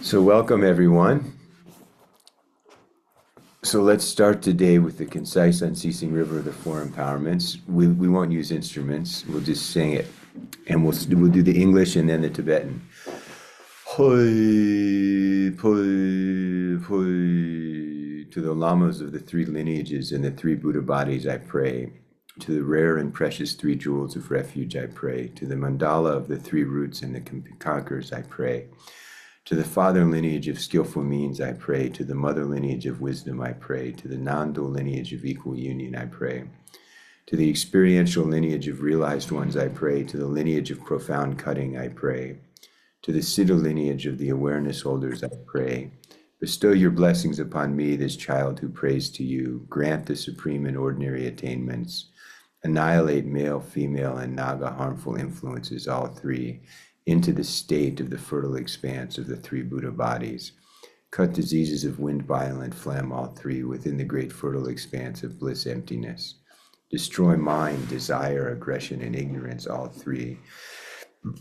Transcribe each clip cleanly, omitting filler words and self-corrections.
So welcome everyone. So let's start today with the concise, unceasing river of the four empowerments. We won't use instruments. We'll just sing it, and we'll do the English and then the Tibetan. Hoi, poi, poi. To the lamas of the three lineages and the three Buddha bodies, I pray. To the rare and precious three jewels of refuge, I pray. To the mandala of the three roots and the conquerors, I pray. To the father lineage of skillful means, I pray. To the mother lineage of wisdom, I pray. To the non-dual lineage of equal union, I pray. To the experiential lineage of realized ones, I pray. To the lineage of profound cutting, I pray. To the Siddha lineage of the awareness holders, I pray. Bestow your blessings upon me, this child who prays to you. Grant the supreme and ordinary attainments. Annihilate male, female, and Naga harmful influences, all three, into the state of the fertile expanse of the three Buddha bodies. Cut diseases of wind, bile, and phlegm, all three, within the great fertile expanse of bliss emptiness. Destroy mind, desire, aggression, and ignorance, all three,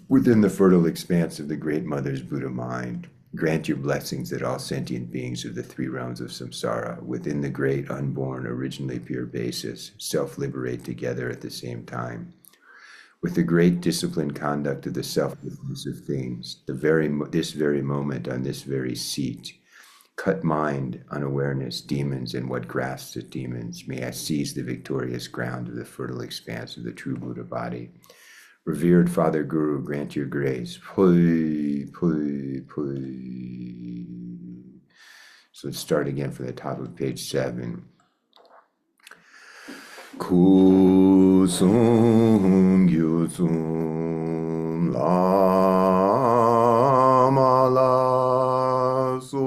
within the fertile expanse of the great mother's Buddha mind. Grant your blessings that all sentient beings of the three realms of samsara, within the great unborn, originally pure basis, self-liberate together at the same time. With the great disciplined conduct of the selflessness of things, this very moment on this very seat, cut mind, unawareness, demons, and what grasps at demons. May I seize the victorious ground of the fertile expanse of the true Buddha body. Revered Father Guru, grant your grace. Pui, pui, pui. So let's start again from the top of page 7. Kusum gyusum lama la so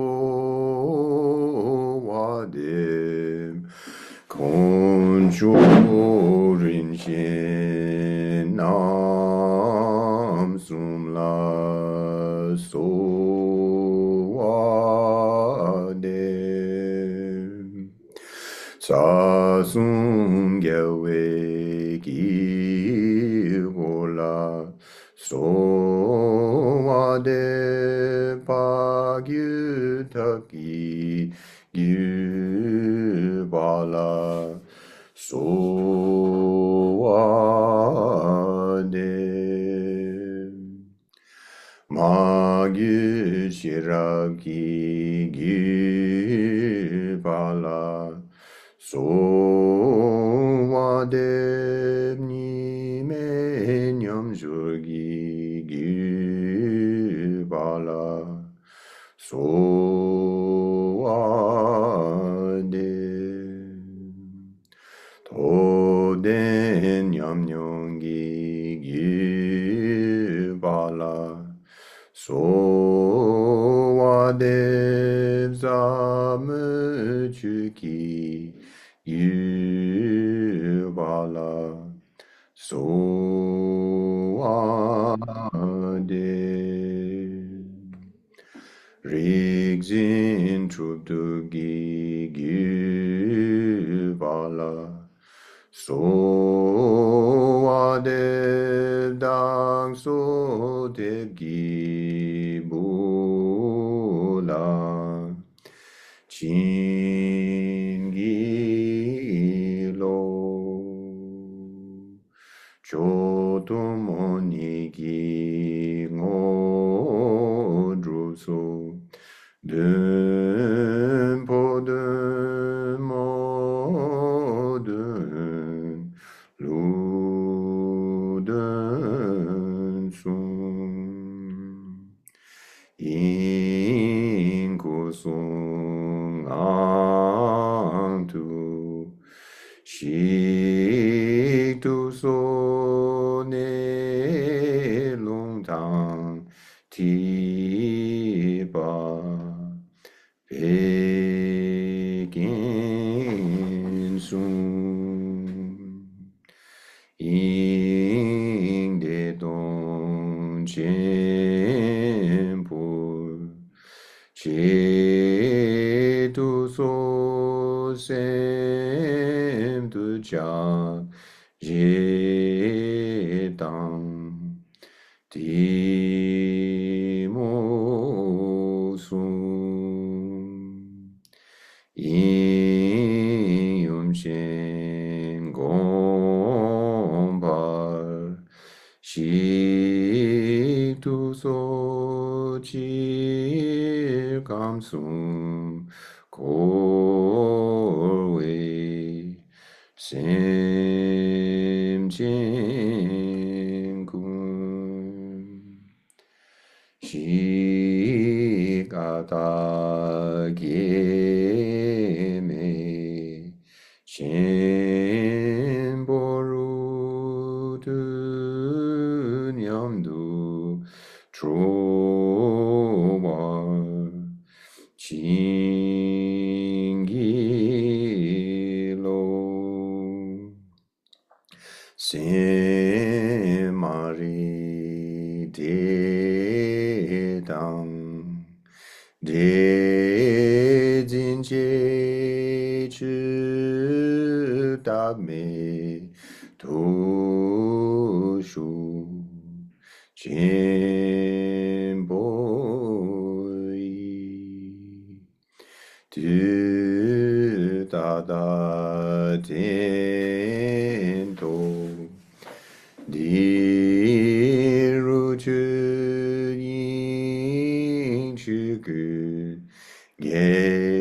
vadim koncho rinshin nam sum la so vadim Sasum gyawe ki vola so vade pa gyu taki gyu bala so vade ma gyu shiraki gyu bala So vadev ni me nyam jurgi gyubala so vadev to den nyam nyongi gyubala so vadev zamu chuki Yubala so ade Rigzin truptugi Yubala so ade dang so tegi bula Chotomoniki ngodruso Dempo demoden luden sum Inkosung antu Shiktu so ne lung tang ti pa pekin sung ing de dong chen pu che tu so sem tu cha je tang ti mo su 소질 감숨 골웨이 심진군 시가다게메 신보루드념두 트로마 징기로 세마리 대당 대진제주다메 도슈 진보이 드다다 젠도 니루주인 주그 예상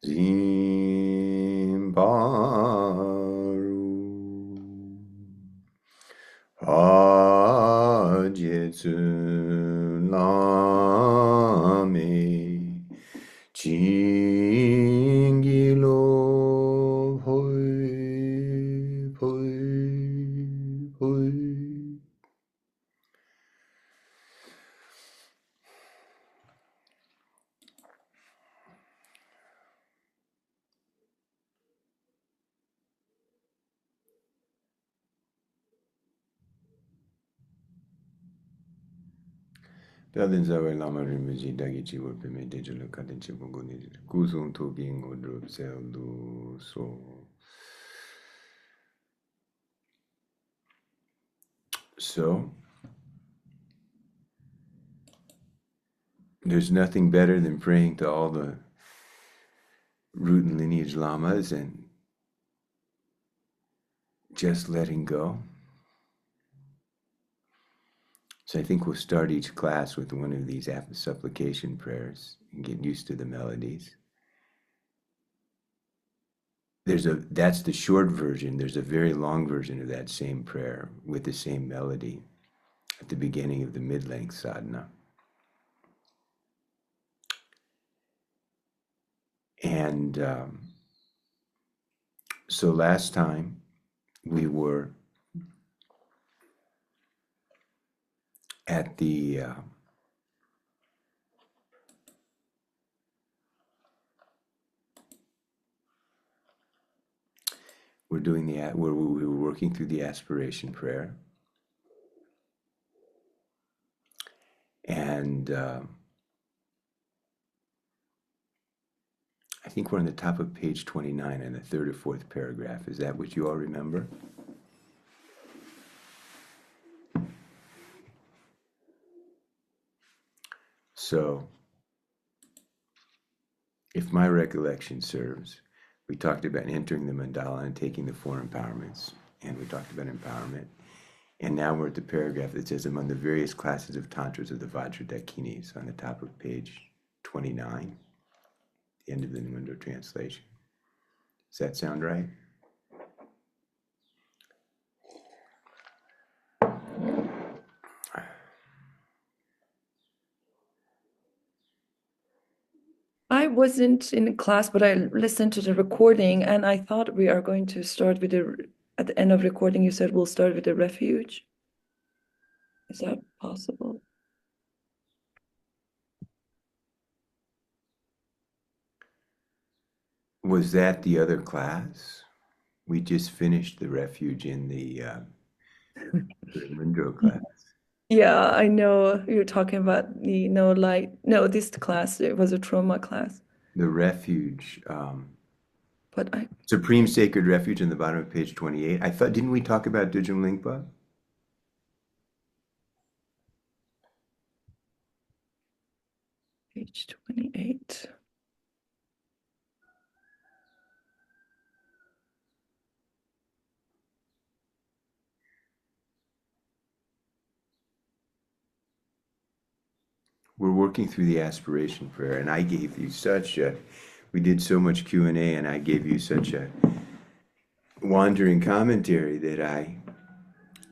진바루 화제순남의 진기로 홀 Dadenzawe lama rimuji dagi chiwo pime dejalo kaden chibunguni kusung toking odro seldu so there's nothing better than praying to all the root and lineage lamas and just letting go. So I think we'll start each class with one of these supplication prayers and get used to the melodies. That's the short version. There's a very long version of that same prayer with the same melody at the beginning of the mid-length sadhana. And so last time we were at the we were working through the aspiration prayer, and I think we're on the top of page 29 in the third or fourth paragraph. Is that what you all remember? So, if my recollection serves, we talked about entering the mandala and taking the four empowerments, and we talked about empowerment. And now we're at the paragraph that says among the various classes of tantras of the Vajrayakinis on the top of page 29, the end of the New Indo translation. Does that sound right? I wasn't in the class, but I listened to the recording, and I thought we are going to start with at the end of recording, you said we'll start with the refuge. Is that possible? Was that the other class? We just finished the refuge in the Mundo class. Yeah, I know you're talking about the this class, it was a trauma class. The refuge, But Supreme Sacred Refuge in the bottom of page 28. I thought, didn't we talk about Dudjom Rinpoche? page 28. we're working through the aspiration prayer, and I gave you such a, we did so much Q&A, and I gave you such a wandering commentary that I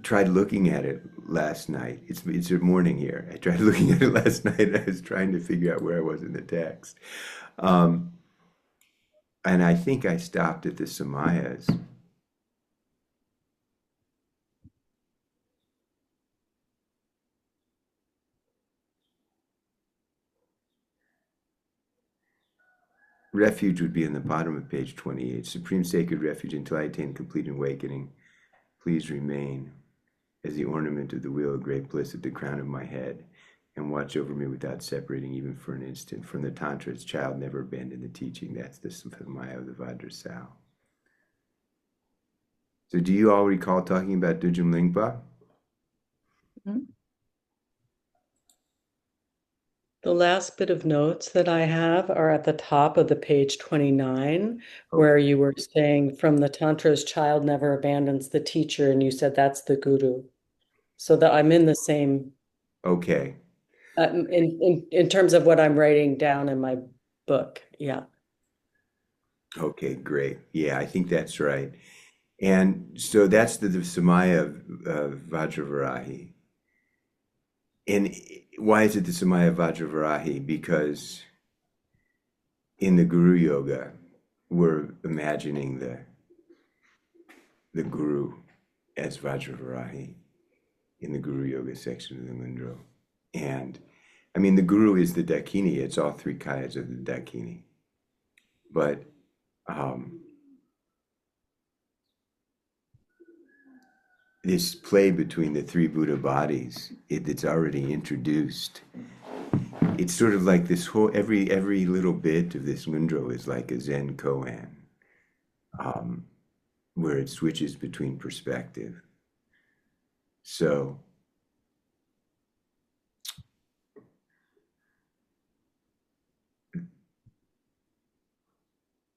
tried looking at it last night. It's a morning here. I tried looking at it last night. I was trying to figure out where I was in the text. And I think I stopped at the samayas. Refuge would be in the bottom of page 28. Supreme sacred refuge, until I attain complete awakening, please remain as the ornament of the wheel of great bliss at the crown of my head, and watch over me without separating even for an instant. From the Tantra, its child never abandoned the teaching. That's the samaya of the Vajrasau. So do you all recall talking about Dudjom Rinpoche? Mhm. The last bit of notes that I have are at the top of the page 29, Okay. where you were saying from the Tantra's child never abandons the teacher, and you said that's the guru. So that I'm in the same, Okay. in terms of what I'm writing down in my book. Yeah. Okay, great. Yeah, I think that's right. And so that's the samaya of Vajravarahi. And why is it the samaya of Vajravarahi? Because in the Guru Yoga, we're imagining the Guru as Vajravarahi in the Guru Yoga section of the Mundro. And I mean, the Guru is the Dakini. It's all three kayas of the Dakini. But this play between the three Buddha bodies, it's already introduced. It's sort of like this whole, every little bit of this Mundro is like a Zen koan, where it switches between perspective. So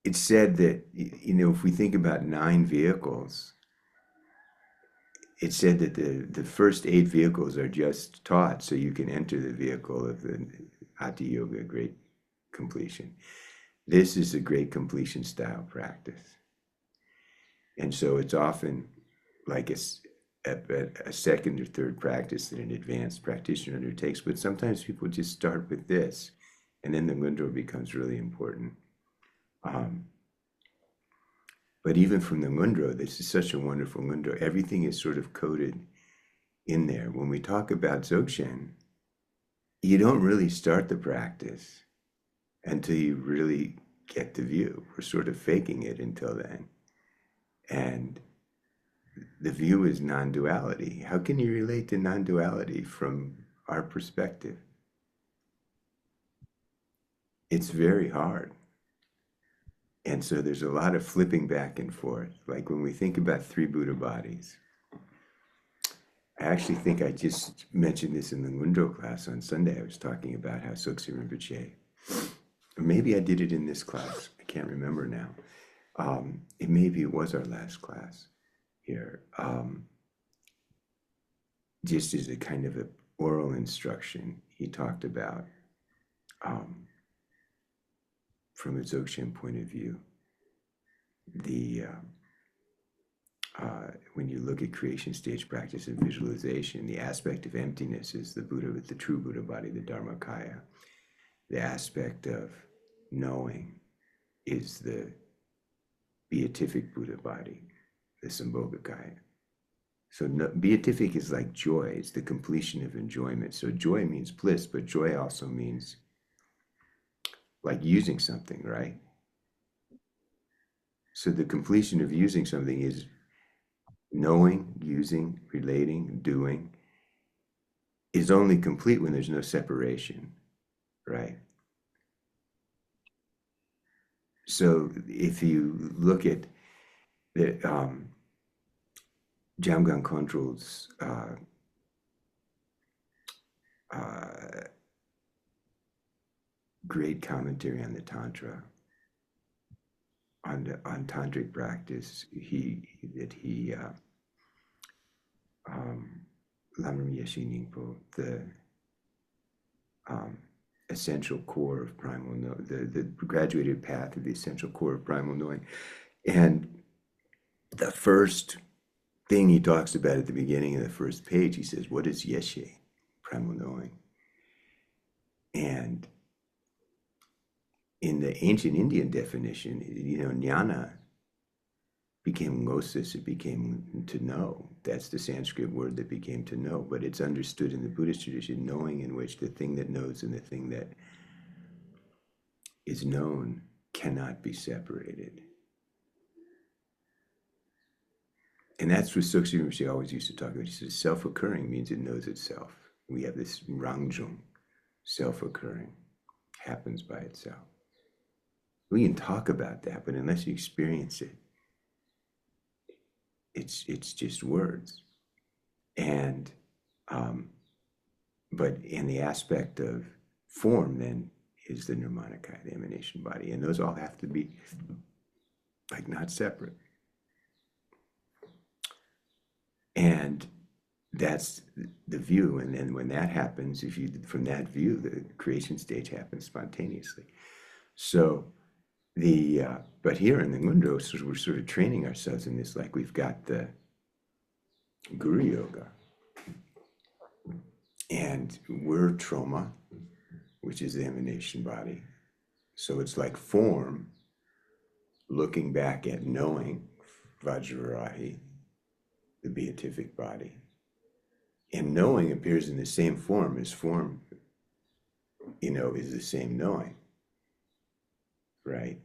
it's said that, you know, if we think about 9 vehicles, it's said that the first 8 vehicles are just taught so you can enter the vehicle of the Hatha Yoga, great completion. This is a great completion style practice. And so it's often like a second or third practice that an advanced practitioner undertakes, but sometimes people just start with this, and then the mudra becomes really important. But even from the mudra, this is such a wonderful mudra. Everything is sort of coded in there. When we talk about Dzogchen, you don't really start the practice until you really get the view. We're sort of faking it until then. And the view is non-duality. How can you relate to non-duality from our perspective? It's very hard. And so there's a lot of flipping back and forth. Like when we think about 3 Buddha bodies, I actually think I just mentioned this in the Mundo class on Sunday. I was talking about how Soksi Rinpoche, or maybe I did it in this class. I can't remember now. It was our last class here. Just as a kind of an oral instruction, he talked about, from a Dzogchen point of view, when you look at creation stage practice and visualization, the aspect of emptiness is the Buddha with the true Buddha body, the Dharmakaya. The aspect of knowing is the beatific Buddha body, the Sambhogakaya. So beatific is like joy. It's the completion of enjoyment. So joy means bliss, but joy also means like using something, right? So the completion of using something is knowing, using, relating, doing, is only complete when there's no separation, right? So if you look at the Jamgon Kondrol's great commentary on the Tantra, on tantric practice, Lamrim Yeshe Ningpo, the essential core of primal knowing, the graduated path of the essential core of primal knowing. And the first thing he talks about at the beginning of the first page, he says, what is yeshe, primal knowing? And in the ancient Indian definition, jnana became gnosis, it became to know. That's the Sanskrit word that became to know, but it's understood in the Buddhist tradition, knowing in which the thing that knows and the thing that is known cannot be separated. And that's what Sukhi Rinpoche always used to talk about. He says self-occurring means it knows itself. We have this rangjung, self-occurring, happens by itself. We can talk about that, but unless you experience it, it's just words. And but in the aspect of form, then is the nirmanakaya, the emanation body, and those all have to be like not separate. And that's the view. And then when that happens, if you from that view, the creation stage happens spontaneously. So but here in the Ngundo, so we're sort of training ourselves in this, like we've got the Guru Yoga, and we're THROMA, which is the emanation body. So it's like form, looking back at knowing, Vajrarahi, the beatific body. And knowing appears in the same form as form, is the same knowing, right?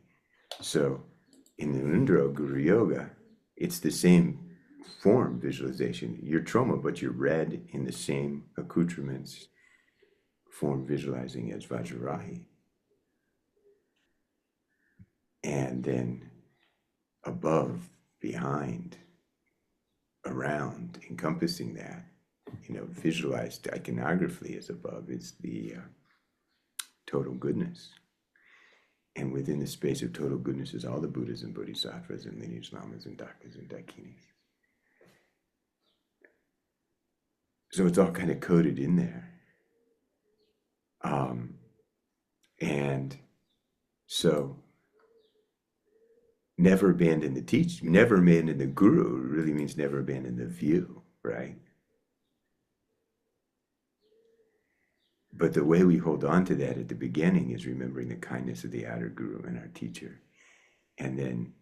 So in the Undro Guru Yoga, it's the same form visualization. You're THROMA, but you're read in the same accoutrements, form visualizing as Vajrarahi. And then above, behind, around, encompassing that, visualized iconographically as above is the total goodness. And within the space of total goodness is all the Buddhas and Bodhisattvas and lineage lamas and Dakinis and Dakinis. So it's all kind of coded in there. And so never abandon the teach, never abandon the guru really means never abandon the view, right? But the way we hold on to that at the beginning is remembering the kindness of the outer guru and our teacher. And then,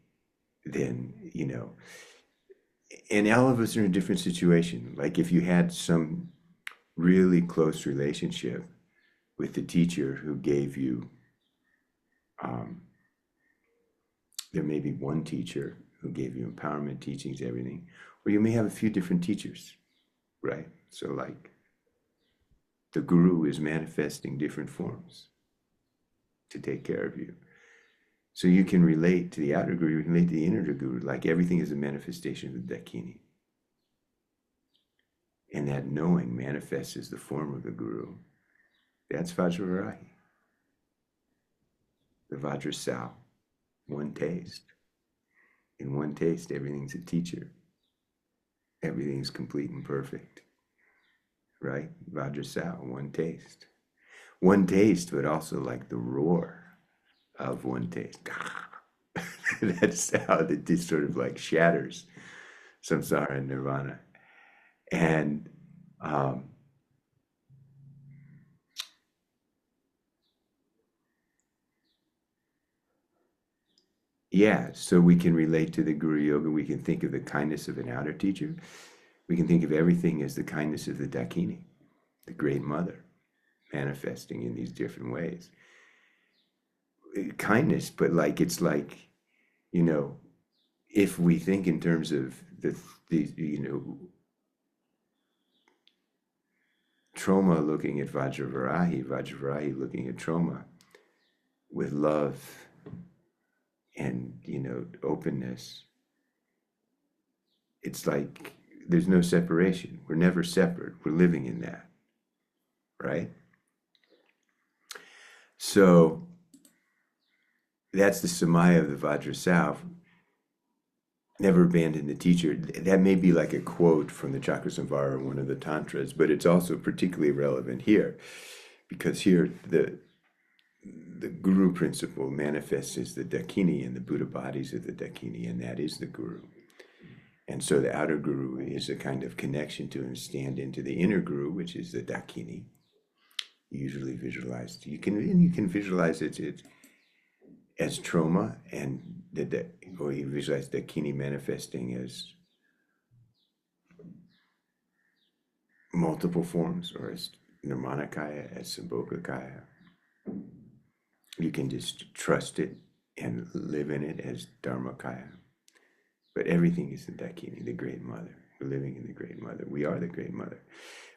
and all of us are in a different situation. Like if you had some really close relationship with the teacher who gave you, there may be one teacher who gave you empowerment teachings, everything, or you may have a few different teachers, right? So like the guru is manifesting different forms to take care of you. So you can relate to the outer guru, you can relate to the inner guru, like everything is a manifestation of the Dakini. And that knowing manifests as the form of the guru. That's Vajrarahi. The Vajrasau, one taste. In one taste, everything's a teacher. Everything's complete and perfect. Right? Vajrasau, one taste. One taste, but also like the roar of one taste. That's how this sort of like shatters samsara and nirvana. And so we can relate to the Guru Yoga. We can think of the kindness of an outer teacher. We can think of everything as the kindness of the Dakini, the Great Mother, manifesting in these different ways. Kindness, but like it's like, if we think in terms of the THROMA looking at Vajrarahi looking at THROMA with love and openness, it's like there's no separation. We're never separate. We're living in that, right? So that's the samaya of the Vajrasau. Never abandon the teacher. That may be like a quote from the Chakrasamvara, one of the tantras, but it's also particularly relevant here because here the guru principle manifests as the dakini, and the Buddha bodies of the dakini, and that is the guru. And so the outer guru is a kind of connection to and stand into the inner guru, which is the dakini, usually visualized. You can visualize it as THROMA, and or you visualize dakini manifesting as multiple forms, or as Nirmanakaya, as Sambhogakaya. You can just trust it and live in it as Dharmakaya. But everything is the Dakini, the Great Mother. We're living in the Great Mother. We are the Great Mother.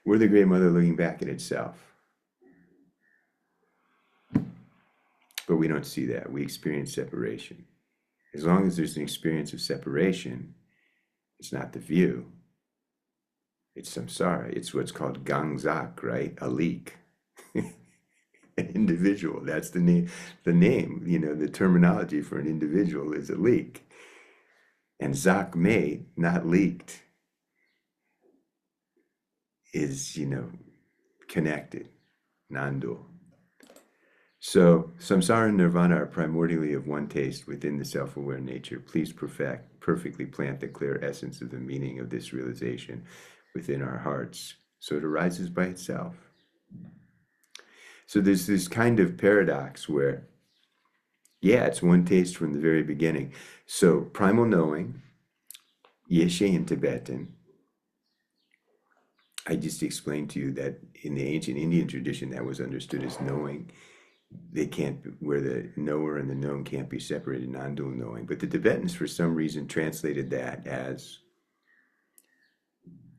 We're the Great Mother looking back at itself. But we don't see that. We experience separation. As long as there's an experience of separation, it's not the view. It's samsara. It's what's called gangzak, right? A leak. An individual. That's the name. The terminology for an individual is a leak. And zak me, not leaked, is, connected, non-dual. So samsara and nirvana are primordially of one taste within the self-aware nature. Please perfectly plant the clear essence of the meaning of this realization within our hearts, so it arises by itself. So there's this kind of paradox where, it's one taste from the very beginning. So primal knowing, yeshe in Tibetan, I just explained to you that in the ancient Indian tradition that was understood as knowing. They can't, where the knower and the known can't be separated, non-dual knowing. But the Tibetans, for some reason, translated that as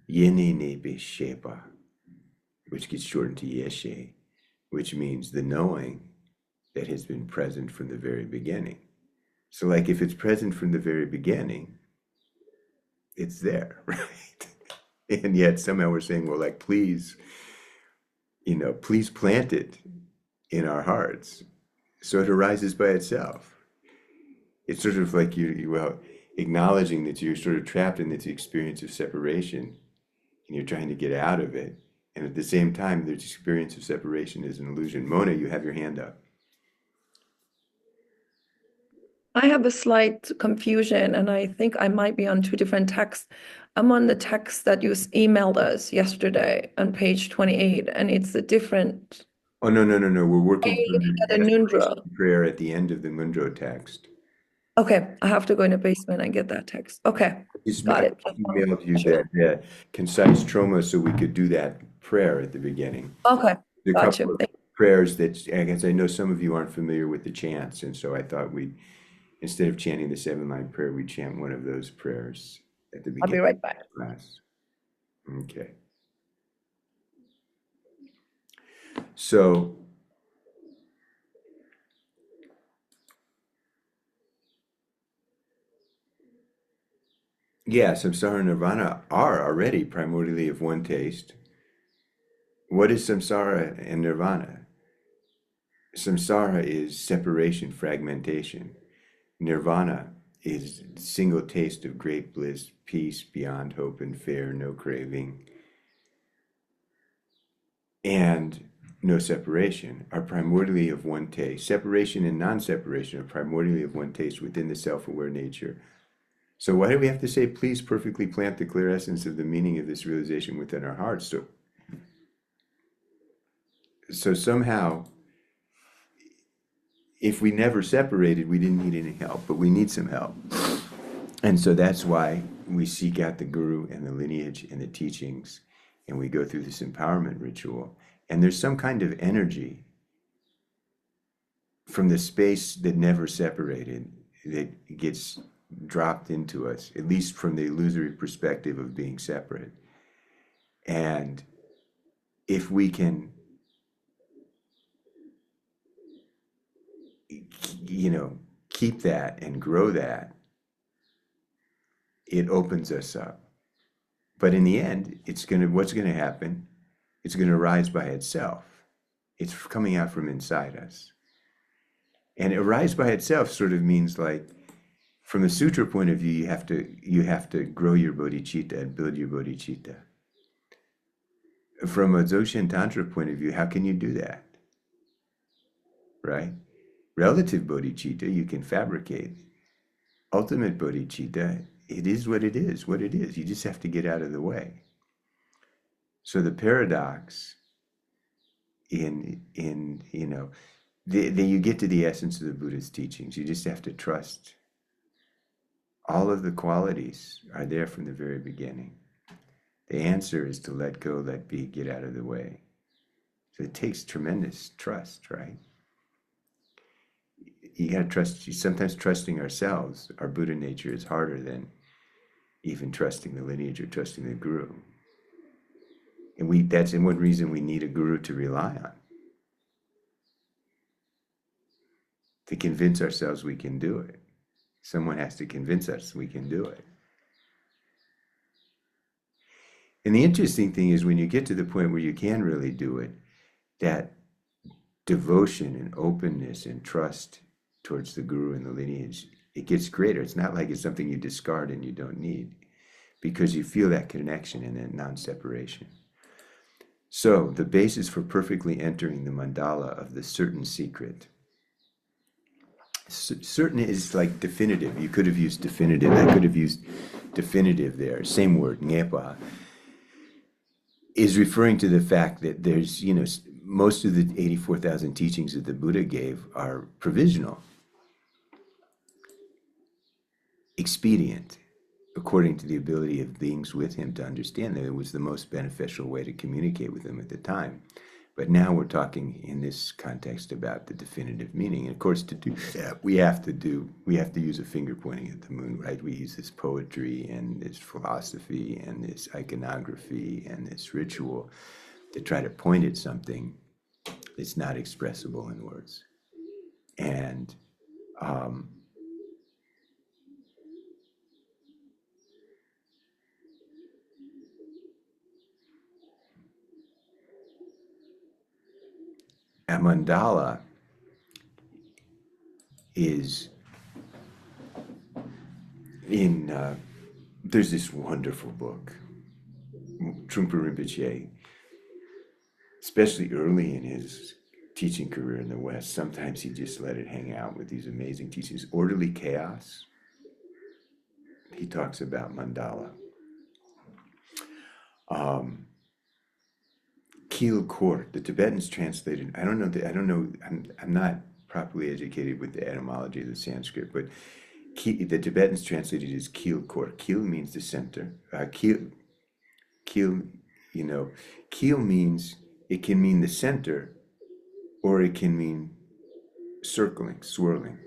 Yene Nebe Shepa, which gets shortened to Yeshe, which means the knowing that has been present from the very beginning. So like if it's present from the very beginning, it's there, right? And yet somehow we're saying, well, like, please plant it in our hearts so it arises by itself. It's sort of like you acknowledging that you're sort of trapped in this experience of separation and you're trying to get out of it. And at the same time, the experience of separation is an illusion. Mona, you have your hand up. I have a slight confusion, and I think I might be on two different texts. I'm on the text that you emailed us yesterday on page 28, and it's a different. Oh, no. We're working from the Nundro. prayer at the end of the Mundro text. Okay, I have to go in the basement and get that text. Okay, got it. Emailed you that concise THROMA so we could do that prayer at the beginning. Okay, There are a got couple you. of prayers that, I guess I know some of you aren't familiar with the chants, and so I thought instead of chanting the 7-line prayer, we'd chant one of those prayers at the beginning. I'll be right back. Of class. Okay. So samsara and nirvana are already primordially of one taste. What is samsara and nirvana? Samsara is separation, fragmentation. Nirvana is single taste of great bliss, peace beyond hope and fear, no craving, and no separation are primordially of one taste. Separation and non-separation are primordially of one taste within the self-aware nature. So why do we have to say, please perfectly plant the clear essence of the meaning of this realization within our hearts? So somehow, if we never separated, we didn't need any help, but we need some help. And so that's why we seek out the guru and the lineage and the teachings, and we go through this empowerment ritual. And there's some kind of energy from the space that never separated that gets dropped into us, at least from the illusory perspective of being separate. And if we can, keep that and grow that, it opens us up. But in the end, what's going to happen? It's going to rise by itself. It's coming out from inside us. And it rise by itself sort of means, like, from the sutra point of view, you have to grow your bodhicitta and build your bodhicitta. from a Dzogchen Tantra point of view, how can you do that? Right? Relative bodhicitta, you can fabricate. Ultimate bodhicitta, it is what it is, what it is. You just have to get out of the way. So the paradox in you know, you get to the essence of the Buddha's teachings. You just have to trust. All of the qualities are there from the very beginning. The answer is to let go, let be, get out of the way. So it takes tremendous trust, right? You got to trust. Sometimes trusting ourselves, our Buddha nature, is harder than even trusting the lineage or trusting the guru. And that's one reason we need a guru to rely on. To convince ourselves we can do it. Someone has to convince us we can do it. And the interesting thing is when you get to the point where you can really do it, that devotion and openness and trust towards the guru and the lineage, it gets greater. It's not like it's something you discard and you don't need, because you feel that connection and that non-separation. So the basis for perfectly entering the mandala of the certain secret. Certain is like definitive. You could have used definitive. I could have used definitive there. Same word, ngepa, is referring to the fact that there's, most of the 84,000 teachings that the Buddha gave are provisional, expedient, according to the ability of beings with him to understand that it was the most beneficial way to communicate with him at the time. But now we're talking in this context about the definitive meaning. And of course, to do that, we have to use a finger pointing at the moon, right? We use this poetry and this philosophy and this iconography and this ritual to try to point at something that's not expressible in words. And a mandala is there's this wonderful book, Dudjom Rinpoche, especially early in his teaching career in the West, sometimes he just let it hang out with these amazing teachings. Orderly Chaos, he talks about mandala. Keel Court, the Tibetans translated, I don't know, I'm not properly educated with the etymology of the Sanskrit, but the Tibetans translated it as Keel Court. Keel means the center. Keel means, it can mean the center, or it can mean circling, swirling.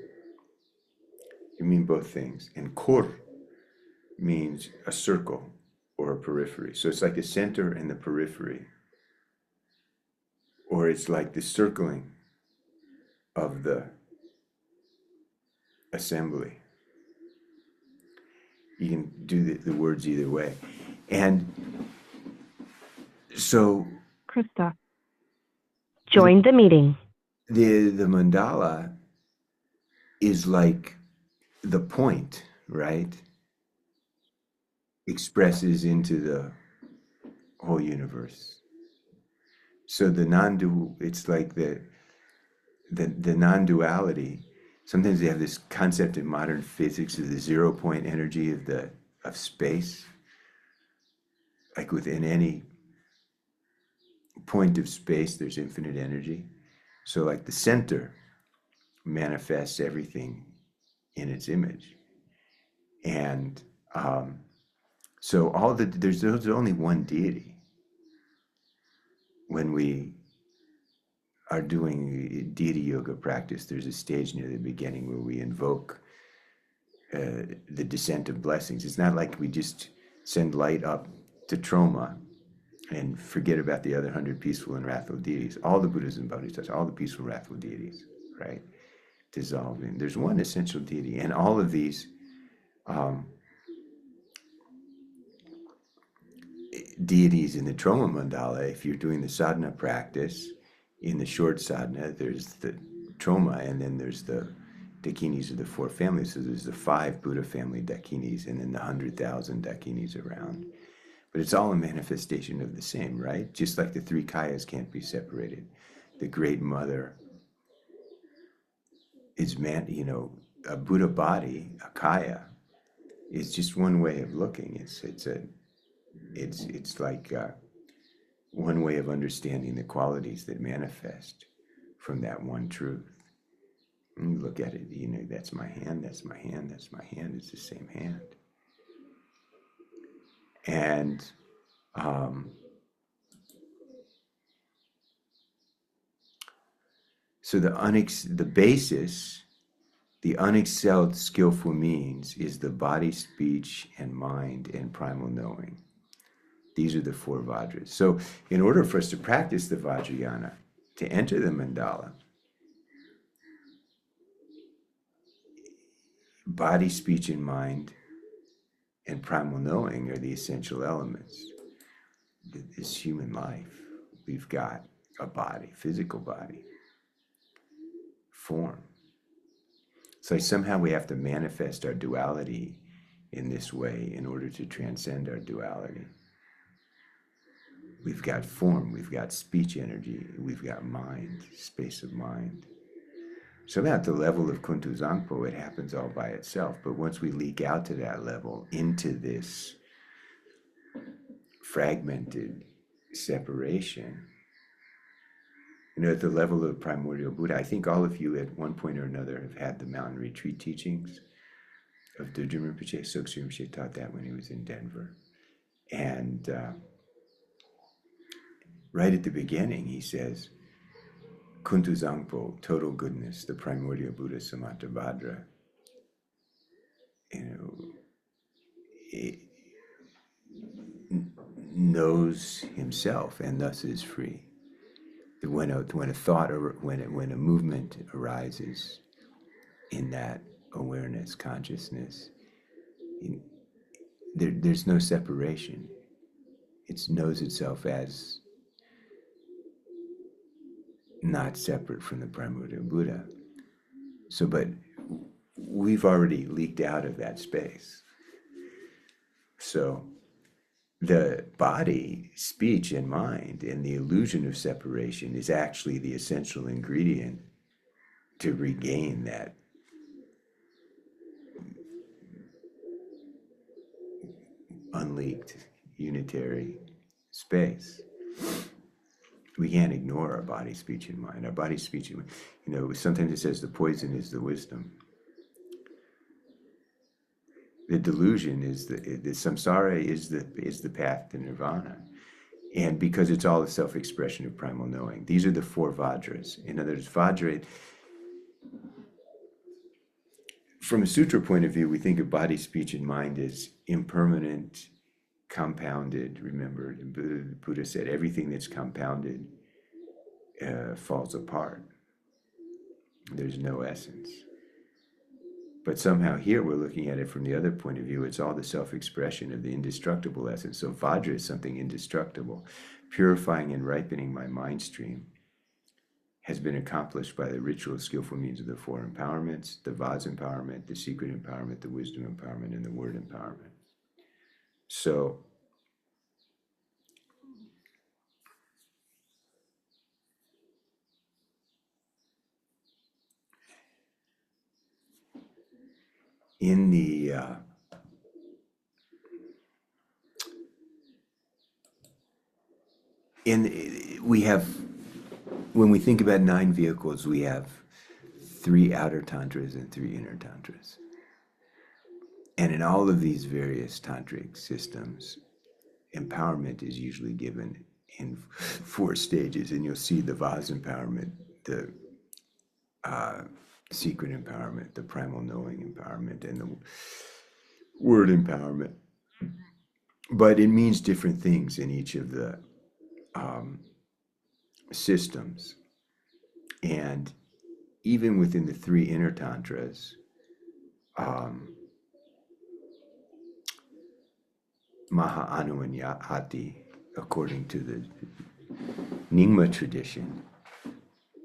It can mean both things. And Kor means a circle or a periphery. So it's like the center and the periphery. Or it's like the circling of the assembly. You can do the words either way. And so Krista, join the meeting. The mandala is like the point, right? Expresses into the whole universe. So the non-dual, it's like the non-duality. Sometimes they have this concept in modern physics of the 0 point energy of space. Like within any point of space, there's infinite energy. So like the center manifests everything in its image. And so there's only one deity. When we are doing deity yoga practice, there's a stage near the beginning where we invoke the descent of blessings. It's not like we just send light up to THROMA and forget about the other 100 peaceful and wrathful deities. All the Buddhas and Bodhisattvas, all the peaceful, wrathful deities, right? Dissolving. There's one essential deity, and all of these deities in the THROMA mandala, if you're doing the sadhana practice, in the short sadhana, there's the THROMA, and then there's the dakinis of the four families. So there's the 5 Buddha family dakinis, and then the 100,000 dakinis around. But it's all a manifestation of the same, right? Just like the three kayas can't be separated. The Great Mother is a Buddha body, a kaya, is just one way of looking. It's like one way of understanding the qualities that manifest from that one truth. And you look at it, that's my hand, that's my hand, that's my hand. It's the same hand. And so the basis, the unexcelled skillful means is the body, speech, and mind and primal knowing. These are the four Vajras. So in order for us to practice the Vajrayana, to enter the mandala, body, speech, and mind and primal knowing are the essential elements. This human life, we've got a body, physical body, form. So somehow we have to manifest our duality in this way in order to transcend our duality. We've got form, we've got speech energy, we've got mind, space of mind. So at the level of Kuntu Zangpo, it happens all by itself. But once we leak out to that level, into this fragmented separation, at the level of primordial Buddha, I think all of you at one point or another have had the mountain retreat teachings of Dudjom Rinpoche. Sokso Rinpoche taught that when he was in Denver. And right at the beginning, he says, Kuntu Zangpo, total goodness, the primordial Buddha Samattabhadra, knows himself and thus is free. When a thought or when a movement arises in that awareness, consciousness, there's no separation. It knows itself as not separate from the primordial Buddha. So, but we've already leaked out of that space. So the body, speech, and mind and the illusion of separation is actually the essential ingredient to regain that unleaked unitary space. We can't ignore our body, speech, and mind. Our body, speech, and mind. Sometimes it says the poison is the wisdom. The delusion is the samsara is the path to nirvana. And because it's all the self-expression of primal knowing. These are the four Vajras. In other words, Vajra, from a sutra point of view, we think of body, speech, and mind as impermanent, compounded. Remember, the Buddha said everything that's compounded falls apart. There's no essence. But somehow here we're looking at it from the other point of view. It's all the self-expression of the indestructible essence. So Vajra is something indestructible. Purifying and ripening my mind stream has been accomplished by the ritual skillful means of the four empowerments, the Vaz empowerment, the secret empowerment, the wisdom empowerment, and the word empowerment. So in the we have, when we think about 9 vehicles, we have 3 outer tantras and 3 inner tantras. And in all of these various tantric systems, empowerment is usually given in 4 stages. And you'll see the Vaz empowerment, the secret empowerment, the primal knowing empowerment, and the word empowerment. But it means different things in each of the systems. And even within the 3 inner tantras, Maha Anu and Yati, according to the Nyingma tradition,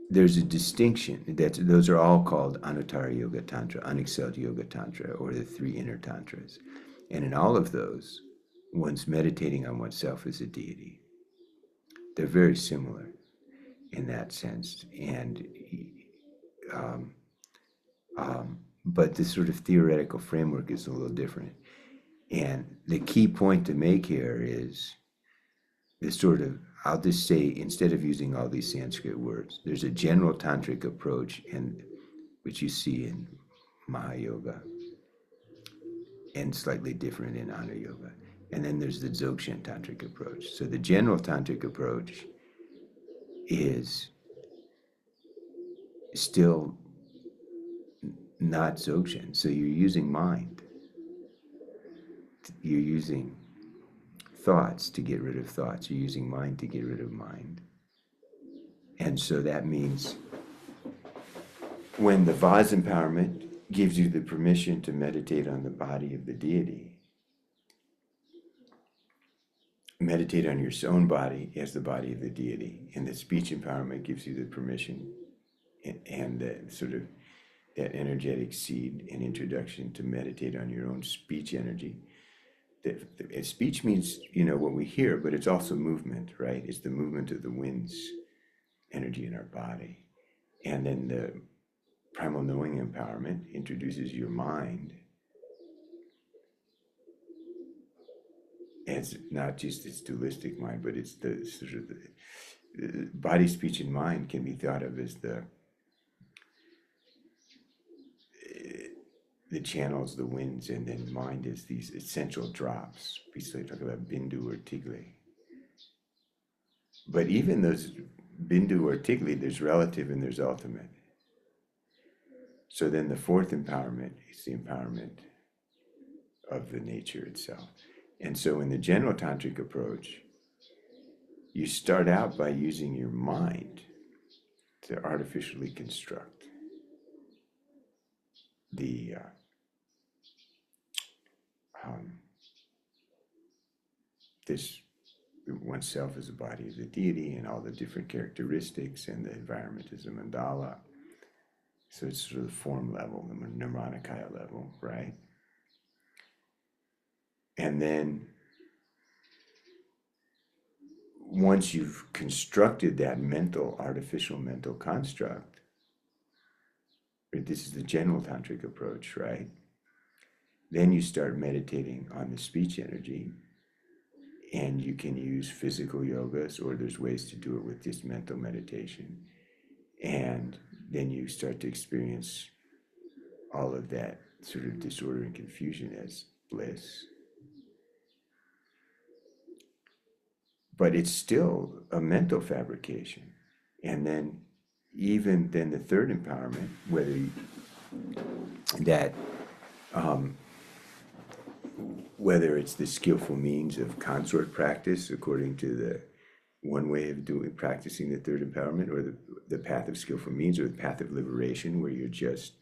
there's a distinction that those are all called Anuttara Yoga Tantra, Unexcelled Yoga Tantra, or the 3 inner tantras. And in all of those, one's meditating on oneself as a deity. They're very similar in that sense, and but the sort of theoretical framework is a little different. And the key point to make here is this sort of, I'll just say, instead of using all these Sanskrit words, there's a general tantric approach, and which you see in Mahayoga, and slightly different in Ana Yoga. And then there's the Dzogchen tantric approach. So the general tantric approach is still not Dzogchen. So you're using mind. You're using thoughts to get rid of thoughts. You're using mind to get rid of mind. And so that means when the Vaz empowerment gives you the permission to meditate on the body of the deity, meditate on your own body as the body of the deity, and the speech empowerment gives you the permission and the sort of that energetic seed and introduction to meditate on your own speech energy. Speech means, what we hear, but it's also movement, right? It's the movement of the wind's energy in our body. And then the primal knowing empowerment introduces your mind as not just its dualistic mind, but it's the sort of the body, speech, and mind can be thought of as the channels, the winds, and then mind is these essential drops. Basically, talk about bindu or tigli. But even those bindu or tigli, there's relative and there's ultimate. So then the fourth empowerment is the empowerment of the nature itself. And so in the general tantric approach, you start out by using your mind to artificially construct the this oneself as a body of the deity and all the different characteristics, and the environment is a mandala. So it's sort of the form level, the Nirmanakaya level, right? And then once you've constructed that artificial mental construct, this is the general tantric approach, right? Then you start meditating on the speech energy, and you can use physical yogas, or there's ways to do it with just mental meditation. And then you start to experience all of that sort of disorder and confusion as bliss. But it's still a mental fabrication. And then the third empowerment, whether it's the skillful means of consort practice according to the one way of practicing the third empowerment, or the path of skillful means, or the path of liberation, where you're just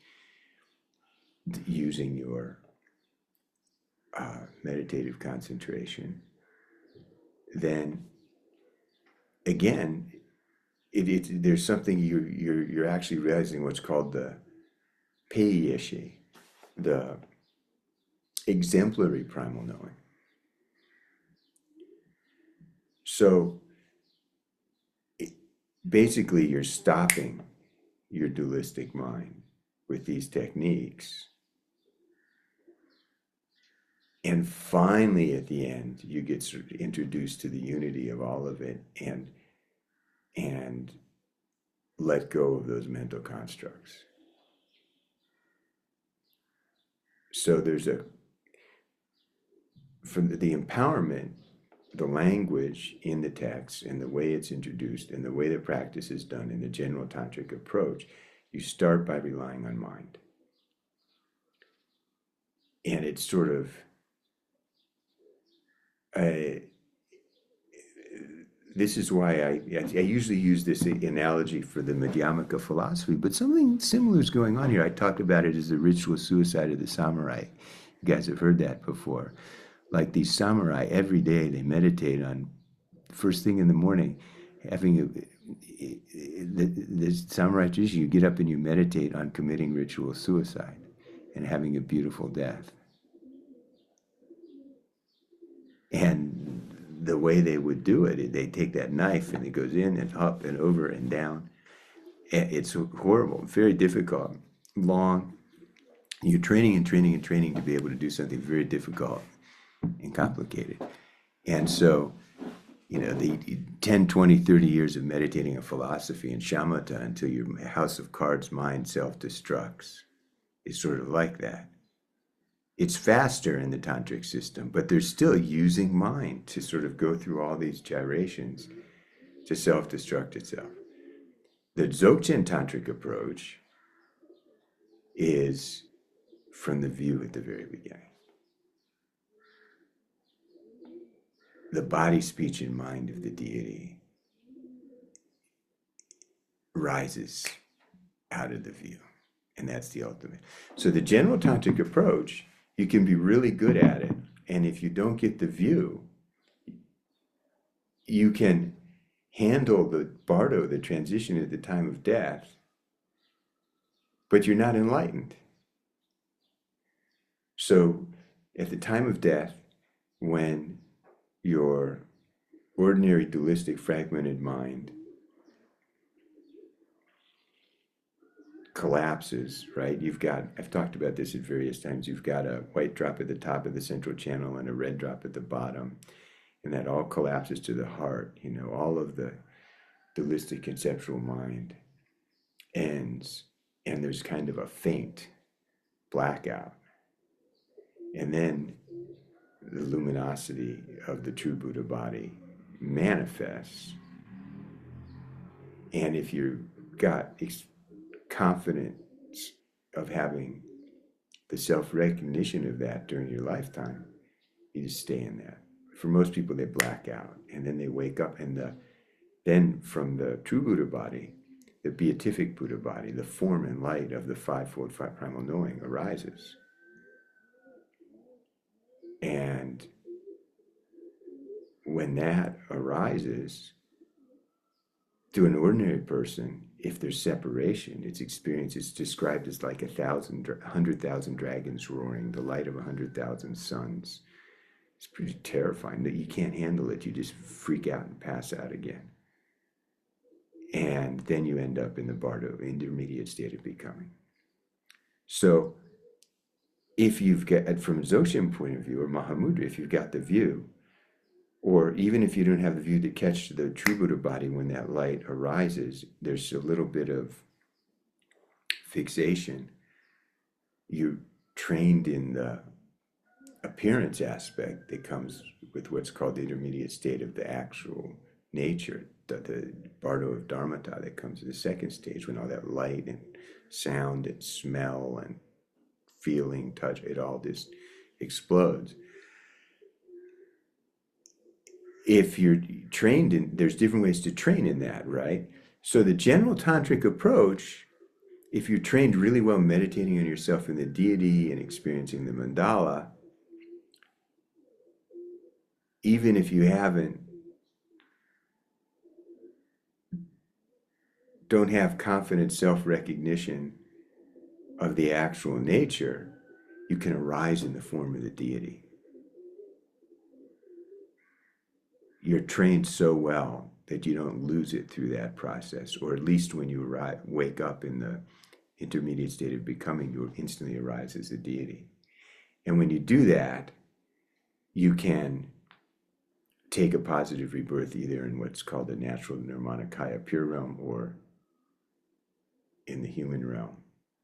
using your meditative concentration, then again, there's something you're actually realizing what's called the peiyeshe, the exemplary primal knowing. So basically, you're stopping your dualistic mind with these techniques. And finally, at the end, you get sort of introduced to the unity of all of it, and let go of those mental constructs. So from the empowerment, the language in the text and the way it's introduced and the way the practice is done in the general tantric approach, you start by relying on mind. And it's sort of this is why I usually use this analogy for the Madhyamaka philosophy, but something similar is going on here. I talked about it as the ritual suicide of the samurai. You guys have heard that before. Like these samurai, every day they meditate on, first thing in the morning, having the samurai tradition, you get up and you meditate on committing ritual suicide and having a beautiful death. And the way they would do it, they take that knife and it goes in and up and over and down. It's horrible, very difficult, long. You're training and training and training to be able to do something very difficult and complicated. And so, the 10, 20, 30 years of meditating a philosophy in shamatha until your house of cards mind self-destructs is sort of like that. It's faster in the tantric system, but they're still using mind to sort of go through all these gyrations to self-destruct itself. The Dzogchen tantric approach is from the view at the very beginning. The body, speech, and mind of the deity rises out of the view, and that's the ultimate. So the general tantric approach, you can be really good at it, and if you don't get the view, you can handle the bardo, the transition at the time of death, but you're not enlightened. So at the time of death, when your ordinary dualistic fragmented mind collapses, right? I've talked about this at various times, you've got a white drop at the top of the central channel and a red drop at the bottom, and that all collapses to the heart. All of the dualistic conceptual mind ends, and there's kind of a faint blackout. And then the luminosity of the true Buddha body manifests. And if you've got confidence of having the self-recognition of that during your lifetime, you just stay in that. For most people, they black out, and then they wake up, and then from the true Buddha body, the beatific Buddha body, the form and light of the fivefold primal knowing arises. And when that arises, to an ordinary person, if there's separation, it's described as like 100,000 dragons roaring, the light of 100,000 suns. It's pretty terrifying that you can't handle it. You just freak out and pass out again. And then you end up in the bardo, intermediate state of becoming. So if you've got, from a Dzogchen point of view, or Mahamudra, if you've got the view, or even if you don't have the view to catch the true Buddha body when that light arises, there's a little bit of fixation. You're trained in the appearance aspect that comes with what's called the intermediate state of the actual nature, the bardo of dharmata that comes to the second stage, when all that light and sound and smell and feeling, touch, it all just explodes. If you're trained in, there's different ways to train in that, right? So the general tantric approach, if you're trained really well meditating on yourself in the deity and experiencing the mandala, even if you don't have confident self-recognition of the actual nature, you can arise in the form of the deity. You're trained so well that you don't lose it through that process, or at least when you wake up in the intermediate state of becoming, you will instantly arise as the deity. And when you do that, you can take a positive rebirth either in what's called the natural Nirmanakaya pure realm or in the human realm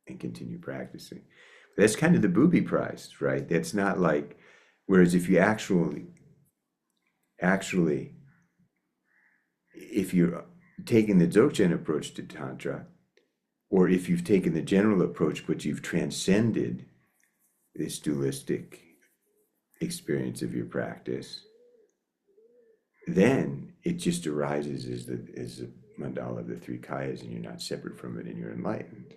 and continue practicing. But that's kind of the booby prize, right? That's not like, whereas if you actually, if you're taking the Dzogchen approach to Tantra, or if you've taken the general approach, but you've transcended this dualistic experience of your practice, then it just arises as the mandala of the three kayas, and you're not separate from it, and you're enlightened.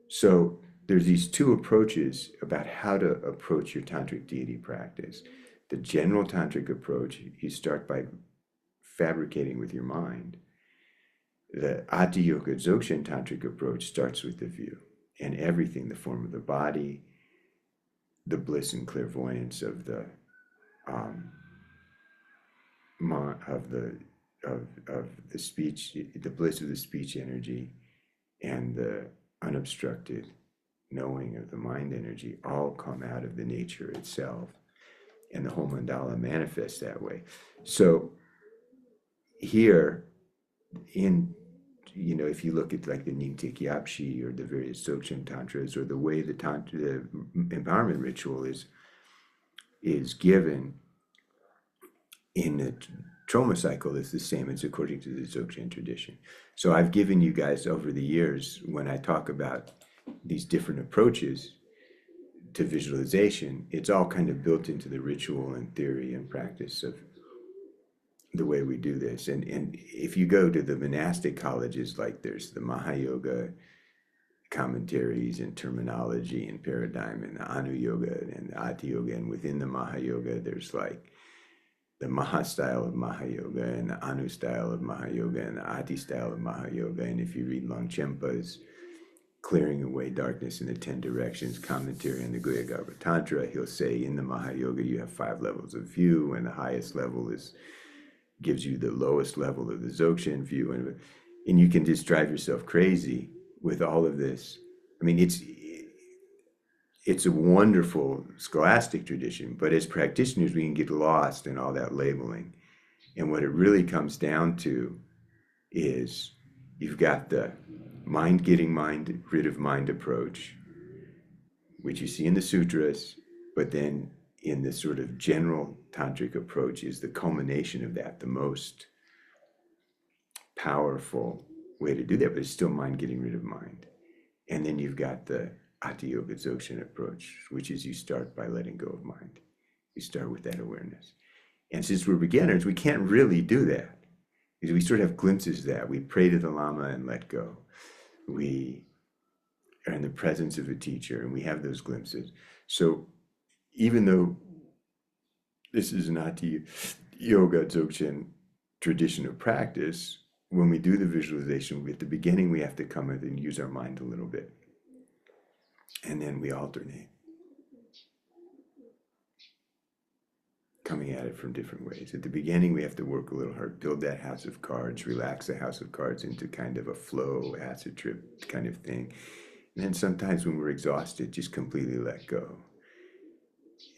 So there's these two approaches about how to approach your tantric deity practice. The general tantric approach, you start by fabricating with your mind. The Ati Yoga Dzogchen tantric approach starts with the view, and everything, the form of the body, the bliss and clairvoyance of the of the speech, the bliss of the speech energy, and the unobstructed knowing of the mind energy all come out of the nature itself, and the whole mandala manifests that way. So here, in if you look at like the Nyingtik Yapshi or the various Dzogchen tantras, or the way the empowerment ritual is given in the THROMA cycle, is the same as according to the Dzogchen tradition. So I've given you guys over the years, when I talk about these different approaches to visualization, it's all kind of built into the ritual and theory and practice of the way we do this. And if you go to the monastic colleges, like there's the Mahayoga commentaries and terminology and paradigm, and the Anu Yoga and the Ati Yoga, and within the Mahayoga there's like the Maha style of Mahayoga and the Anu style of Mahayoga and the Ati style of Mahayoga. And if you read Longchenpa's Clearing Away Darkness in the 10 Directions commentary on the Guhyagarbha Tantra, he'll say in the Mahayoga you have 5 levels of view, and the highest level gives you the lowest level of the Dzogchen view, and you can just drive yourself crazy with all of this. I mean, it's a wonderful scholastic tradition, but as practitioners we can get lost in all that labeling. And what it really comes down to is you've got the mind getting mind rid of mind approach, which you see in the sutras, but then in the sort of general tantric approach is the culmination of that, the most powerful way to do that, but it's still mind getting rid of mind. And then you've got the Ati Yoga Dzogchen approach, which is you start by letting go of mind. You start with that awareness. And since we're beginners, we can't really do that, because we sort of have glimpses of that. We pray to the Lama and let go. We are in the presence of a teacher and we have those glimpses. So even though this is an Ati Yoga Dzogchen tradition of practice, when we do the visualization, at the beginning we have to come in and use our mind a little bit. And then we alternate, coming at it from different ways. At the beginning we have to work a little hard, build that house of cards, relax the house of cards into kind of a flow, acid trip kind of thing. And then sometimes when we're exhausted, just completely let go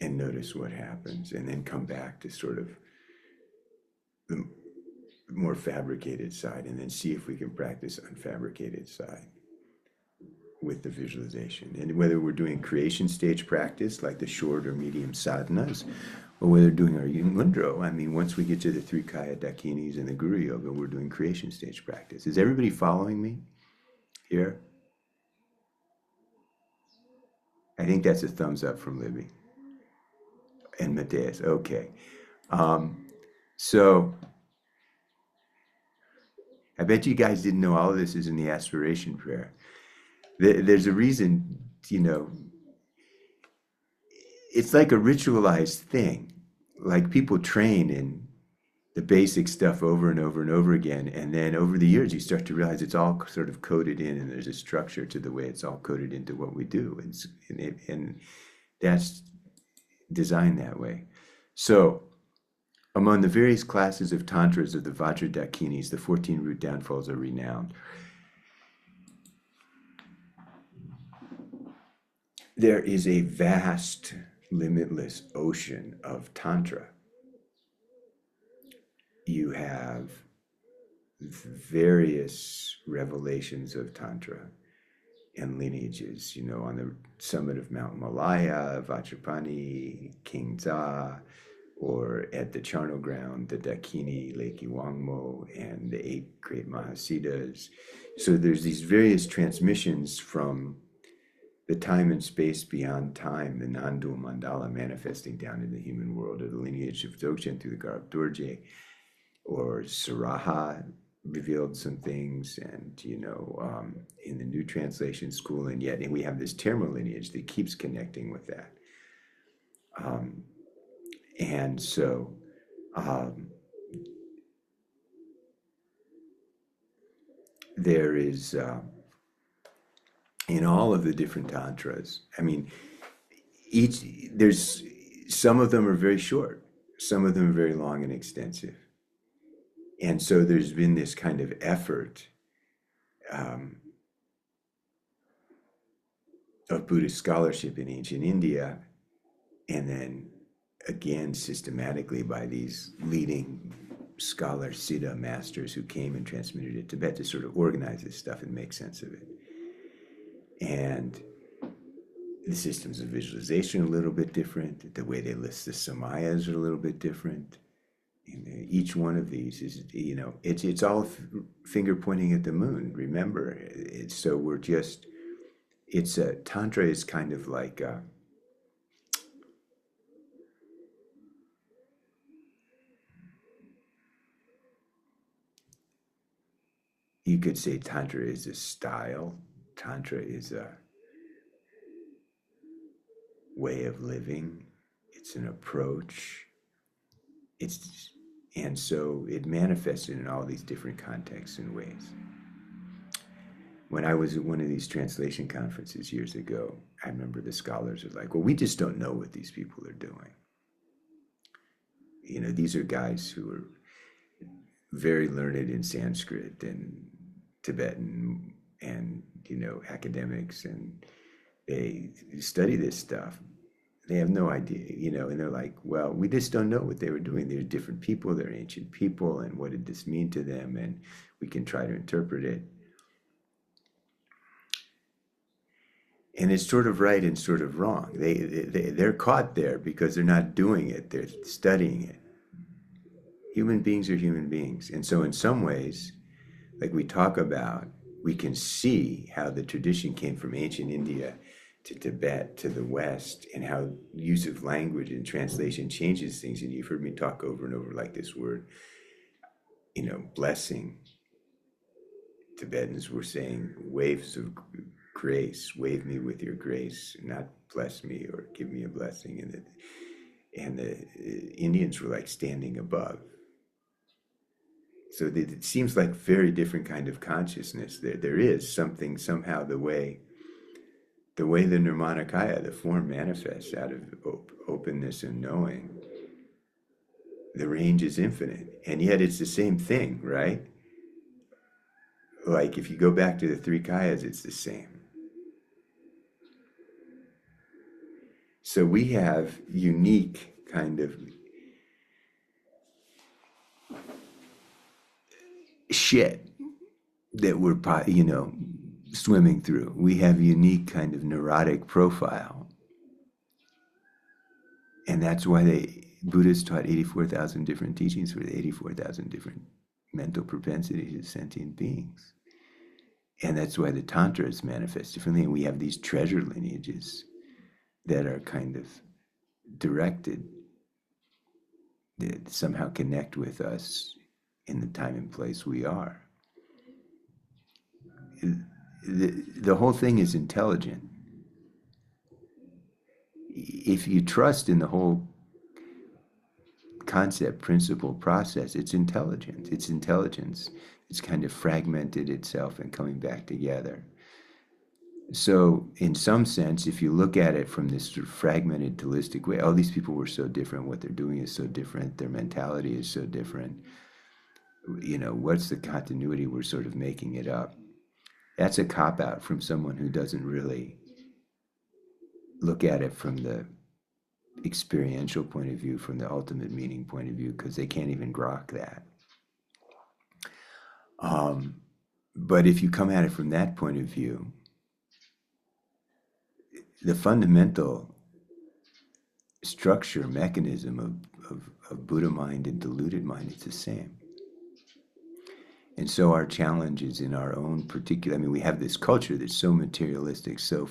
and notice what happens, and then come back to sort of the more fabricated side, and then see if we can practice unfabricated side with the visualization. And whether we're doing creation stage practice, like the short or medium sadhanas, or whether doing our Yungundro, I mean, once we get to the 3 Kaya Dakinis and the Guru Yoga, we're doing creation stage practice. Is everybody following me here? I think that's a thumbs up from Libby and Mateus. Okay. So I bet you guys didn't know all of this is in the aspiration prayer. There's a reason, it's like a ritualized thing. Like people train in the basic stuff over and over and over again. And then over the years, you start to realize it's all sort of coded in, and there's a structure to the way it's all coded into what we do. And that's designed that way. So among the various classes of tantras of the Vajra Dakinis, the 14 root downfalls are renowned. There is a vast, limitless ocean of tantra. You have various revelations of tantra and lineages, on the summit of Mount Malaya, Vajrapani, King Za, or at the charnel ground, the Dakini, Lake Iwangmo, and the 8 great Mahasiddhas. So there's these various transmissions from the time and space beyond time, the non-dual mandala manifesting down in the human world, or the lineage of Dzogchen through the Garb Dorje, or Saraha revealed some things, and in the New Translation School, and we have this Terma lineage that keeps connecting with that. And so there is in all of the different tantras, I mean, there's some of them are very short, some of them are very long and extensive. And so there's been this kind of effort of Buddhist scholarship in ancient India, and then again systematically by these leading scholar Siddha masters who came and transmitted it to Tibet to sort of organize this stuff and make sense of it. And the systems of visualization are a little bit different. The way they list the samayas are a little bit different. And each one of these is, it's all finger pointing at the moon. Remember, so we're just, Tantra is kind of like you could say Tantra is a style. Tantra is a way of living. It's an approach. And so it manifested in all these different contexts and ways. When I was at one of these translation conferences years ago, I remember the scholars are like, well, we just don't know what these people are doing. These are guys who are very learned in Sanskrit and Tibetan and, academics, and they study this stuff. They have no idea, and they're like, well, we just don't know what they were doing. They're different people, they're ancient people, and what did this mean to them? And we can try to interpret it. And it's sort of right and sort of wrong. They're caught there because they're not doing it, they're studying it. Human beings are human beings. And so in some ways, like we talk about, we can see how the tradition came from ancient India to Tibet, to the West, and how use of language and translation changes things. And you've heard me talk over and over like this word, blessing. Tibetans were saying waves of grace, wave me with your grace, not bless me or give me a blessing. And the Indians were like standing above. So it seems like very different kind of consciousness. There is something somehow the way the Nirmanakaya, the form manifests out of openness and knowing. The range is infinite, and yet it's the same thing, right? Like if you go back to the three kayas, it's the same. So we have unique kind of shit that we're, swimming through. We have unique kind of neurotic profile. And that's why Buddhists taught 84,000 different teachings for the 84,000 different mental propensities of sentient beings. And that's why the Tantra is manifest differently. And we have these treasure lineages that are kind of directed, that somehow connect with us in the time and place we are. The whole thing is intelligent. If you trust in the whole concept, principle, process, it's intelligent. It's intelligence. It's kind of fragmented itself and coming back together. So in some sense, if you look at it from this sort of fragmented, holistic way, oh, these people were so different, what they're doing is so different, their mentality is so different. What's the continuity? We're sort of making it up. That's a cop-out from someone who doesn't really look at it from the experiential point of view, from the ultimate meaning point of view, because they can't even grok that. But if you come at it from that point of view, the fundamental structure, mechanism of Buddha mind and deluded mind is the same. And so our challenge is in our own particular, we have this culture that's so materialistic, so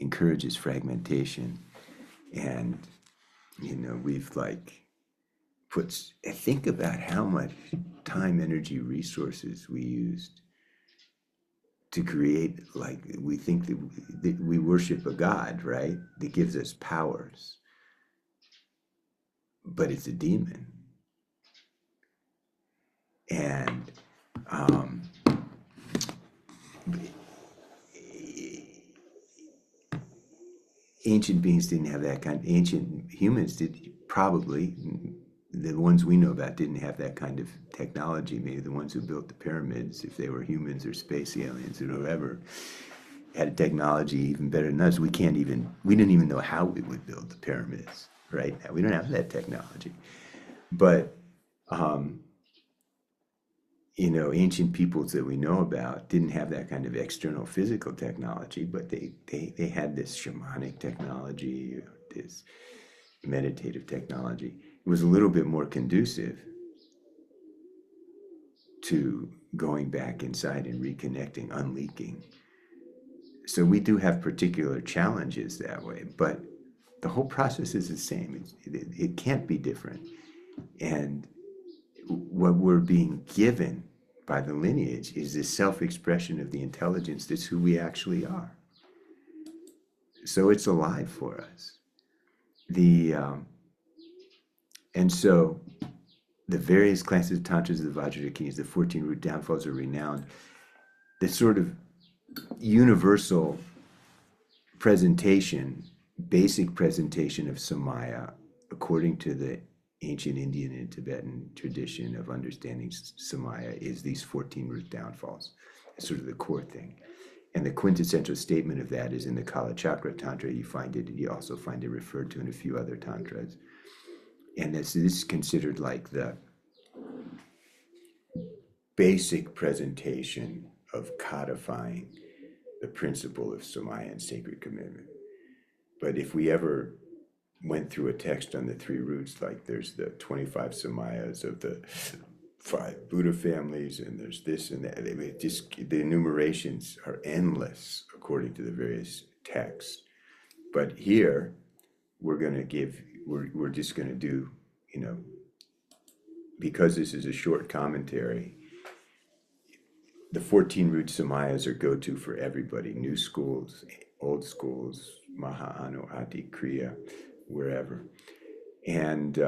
encourages fragmentation. And, we've think about how much time, energy, resources we used to create, we think that we worship a God, right? That gives us powers. But it's a demon. And ancient beings didn't have that kind. Ancient humans did probably. The ones we know about didn't have that kind of technology. Maybe the ones who built the pyramids, if they were humans or space aliens or whoever, had a technology even better than us. We didn't even know how we would build the pyramids right now. We don't have that technology. But, ancient peoples that we know about didn't have that kind of external physical technology, but they had this shamanic technology, this meditative technology. It was a little bit more conducive to going back inside and reconnecting, unleaking. So we do have particular challenges that way, but the whole process is the same. It can't be different. And what we're being given by the lineage is this self-expression of the intelligence that's who we actually are. So it's alive for us. And so the various classes of tantras of the Vajrayakinis, the 14 root downfalls, are renowned. The sort of universal presentation, basic presentation of samaya, according to the ancient Indian and Tibetan tradition of understanding samaya, is these 14 root downfalls. It's sort of the core thing. And the quintessential statement of that is in the Kala Chakra Tantra. You also find it referred to in a few other tantras. And this is considered like the basic presentation of codifying the principle of samaya and sacred commitment. But if we ever went through a text on the three roots, like there's the 25 samayas of the 5 Buddha families, and there's this and that, the enumerations are endless according to the various texts. But here, we're just going to do, because this is a short commentary, the 14 root samayas are go-to for everybody, new schools, old schools, Mahā'ānu, Ati, Kriya, wherever. And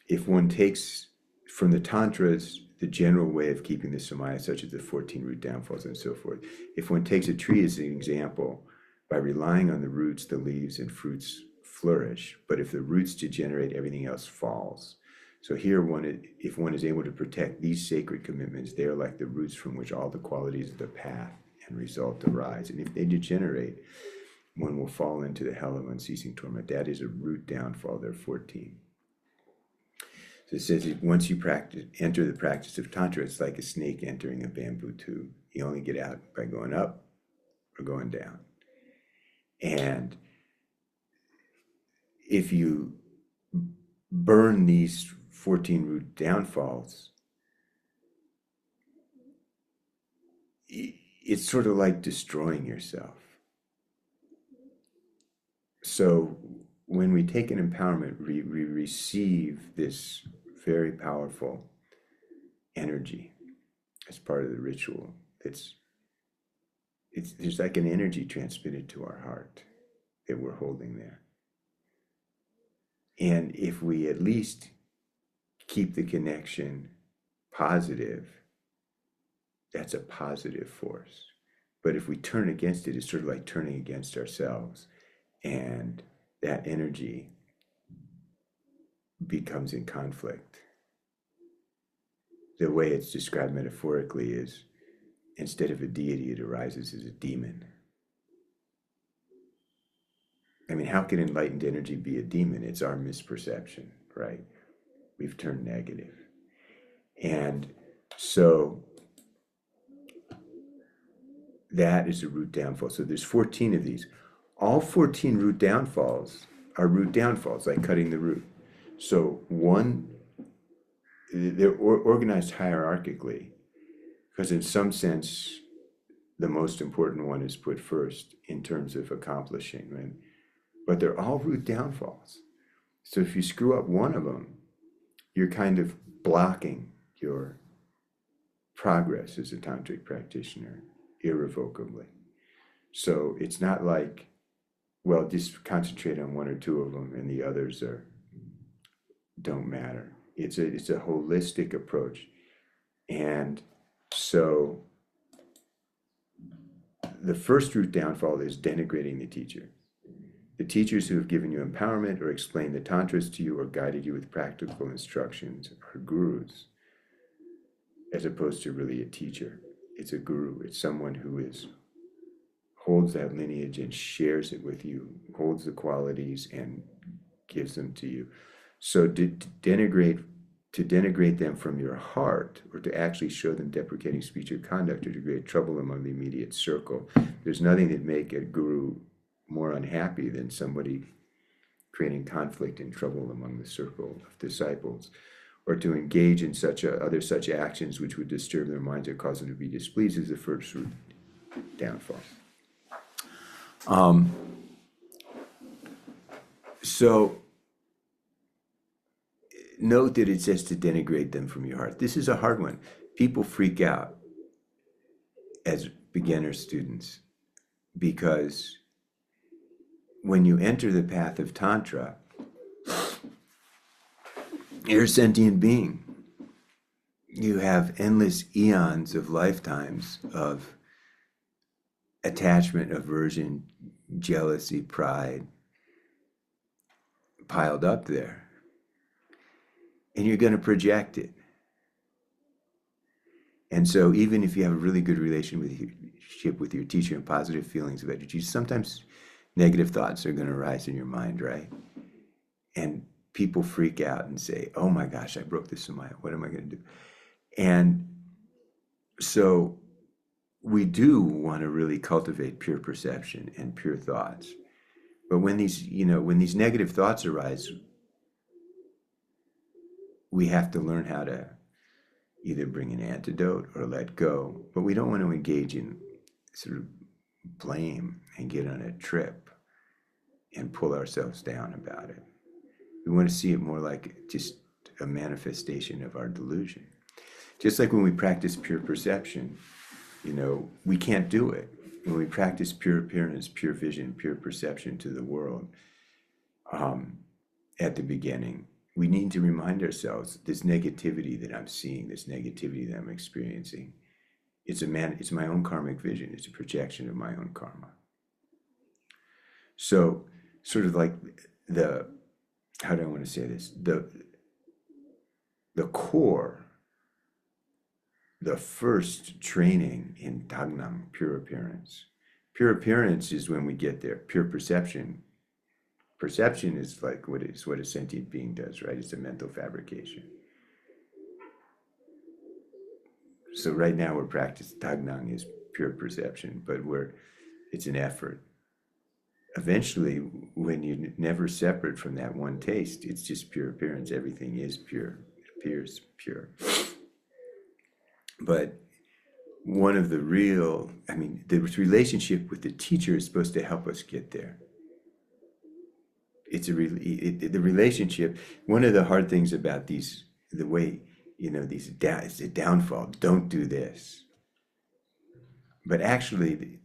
if one takes from the tantras the general way of keeping the samaya, such as the 14 root downfalls and so forth, if one takes a tree as an example, by relying on the roots, the leaves and fruits flourish. But if the roots degenerate, everything else falls. So here, if one is able to protect these sacred commitments, they are like the roots from which all the qualities of the path and result arise. And if they degenerate, one will fall into the hell of unceasing torment. That is a root downfall. There are 14. So it says once you enter the practice of Tantra, it's like a snake entering a bamboo tube. You only get out by going up or going down. And if you burn these 14 root downfalls, it's sort of like destroying yourself. So when we take an empowerment, we receive this very powerful energy as part of the ritual. There's like an energy transmitted to our heart that we're holding there. And if we at least keep the connection positive, that's a positive force. But if we turn against it, it's sort of like turning against ourselves. And that energy becomes in conflict. The way it's described metaphorically is, instead of a deity, it arises as a demon. I mean, how can enlightened energy be a demon? It's our misperception, right? We've turned negative. And so that is a root downfall. So there's 14 of these. All 14 root downfalls are root downfalls, like cutting the root. So they're organized hierarchically, because in some sense, the most important one is put first in terms of accomplishing, right? But they're all root downfalls. So if you screw up one of them, you're kind of blocking your progress as a tantric practitioner irrevocably. So it's not like, well, just concentrate on one or two of them and the others don't matter. It's a holistic approach. And so the first root downfall is denigrating the teacher. The teachers who have given you empowerment or explained the tantras to you or guided you with practical instructions are gurus, as opposed to really a teacher. It's a guru. It's someone who holds that lineage and shares it with you, holds the qualities and gives them to you. So to denigrate them from your heart, or to actually show them deprecating speech or conduct, or to create trouble among the immediate circle, there's nothing that make a guru more unhappy than somebody creating conflict and trouble among the circle of disciples, or to engage in other such actions which would disturb their minds or cause them to be displeased, is the first downfall. So note that it says to denigrate them from your heart. This is a hard one. People freak out as beginner students because when you enter the path of Tantra, you're a sentient being. You have endless eons of lifetimes of attachment, aversion, jealousy, pride piled up there. And you're going to project it. And so even if you have a really good relationship with your teacher and positive feelings about your teacher, sometimes negative thoughts are going to arise in your mind, right? And people freak out and say, oh my gosh, I broke the samaya. What am I going to do? And so we do want to really cultivate pure perception and pure thoughts. But when these negative thoughts arise, we have to learn how to either bring an antidote or let go. But we don't want to engage in sort of blame and get on a trip and pull ourselves down about it. We want to see it more like just a manifestation of our delusion. Just like when we practice pure perception, we can't do it. When we practice pure appearance, pure vision, pure perception to the world, at the beginning, we need to remind ourselves, this negativity that I'm seeing, this negativity that I'm experiencing, it's my own karmic vision. It's a projection of my own karma. So sort of like how do I want to say this? The core, the first training in Dagnam, pure appearance. Pure appearance is when we get there. Pure perception. Perception is like what a sentient being does, right? It's a mental fabrication. So right now we're practicing Dagnam is pure perception, but it's an effort. Eventually, when you're never separate from that one taste, it's just pure appearance. Everything is pure. It appears pure. But one of the the relationship with the teacher is supposed to help us get there. It's the relationship. One of the hard things about it's a downfall. Don't do this. But actually,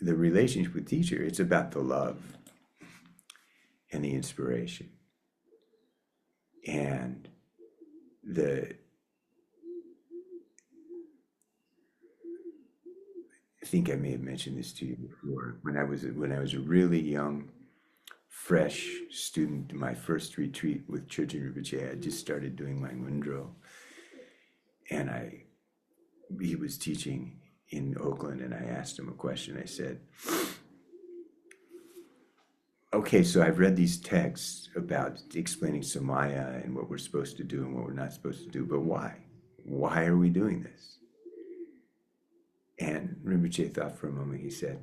the relationship with teacher, it's about the love and the inspiration and I think I may have mentioned this to you before. When I was a really young, fresh student, my first retreat with Dudjom Rinpoche, I just started doing my Mundro, and he was teaching in Oakland, and I asked him a question. I said, okay, so I've read these texts about explaining samaya and what we're supposed to do and what we're not supposed to do, but why? Why are we doing this? And Rinpoche thought for a moment. He said,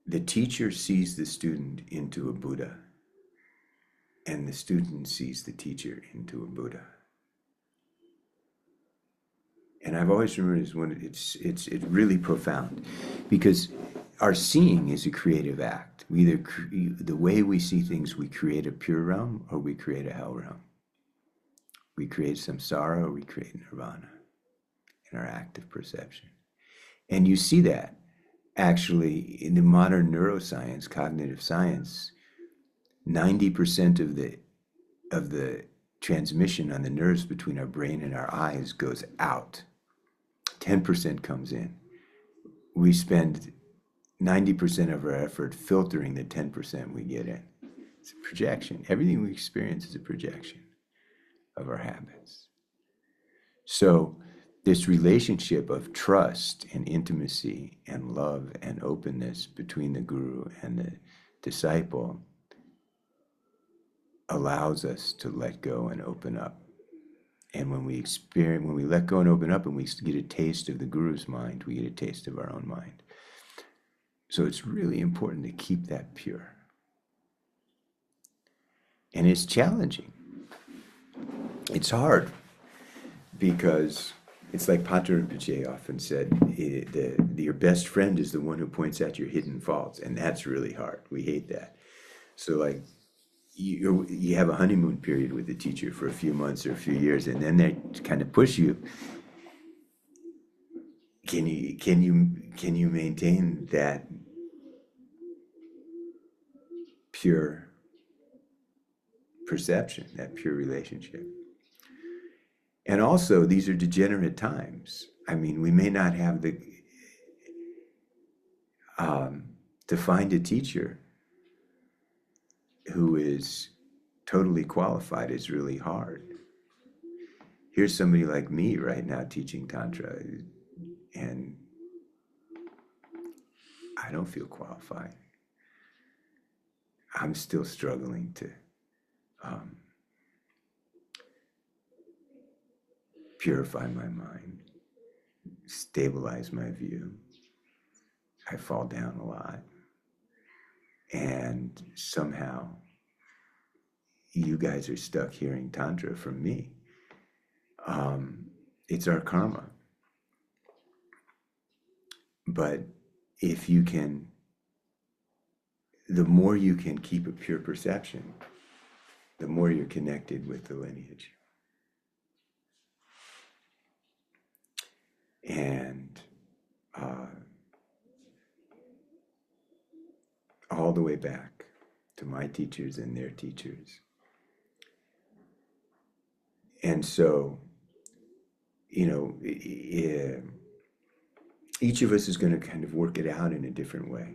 the teacher sees the student into a Buddha, and the student sees the teacher into a Buddha. And I've always remembered it's really profound, because our seeing is a creative act. The way we see things, we create a pure realm or we create a hell realm. We create samsara or we create nirvana in our act of perception. And you see that actually in the modern neuroscience, cognitive science. 90% of the transmission on the nerves between our brain and our eyes goes out. 10% comes in. We spend 90% of our effort filtering the 10% we get in. It's a projection. Everything we experience is a projection of our habits. So this relationship of trust and intimacy and love and openness between the guru and the disciple allows us to let go and open up. And when we let go and open up and we get a taste of the guru's mind, we get a taste of our own mind. So it's really important to keep that pure. And it's challenging. It's hard because it's like Dudjom Rinpoche often said, your best friend is the one who points out your hidden faults. And that's really hard. We hate that. So like you have a honeymoon period with the teacher for a few months or a few years, and then they kind of push you. Can you maintain that pure perception, that pure relationship? And also, these are degenerate times. I mean, we may not have to find a teacher who is totally qualified is really hard. Here's somebody like me right now teaching Tantra, and I don't feel qualified. I'm still struggling to purify my mind, stabilize my view. I fall down a lot. And somehow you guys are stuck hearing Tantra from me. It's our karma. But if you can, the more you can keep a pure perception, the more you're connected with the lineage. And all the way back to my teachers and their teachers. And so, you know, each of us is going to kind of work it out in a different way.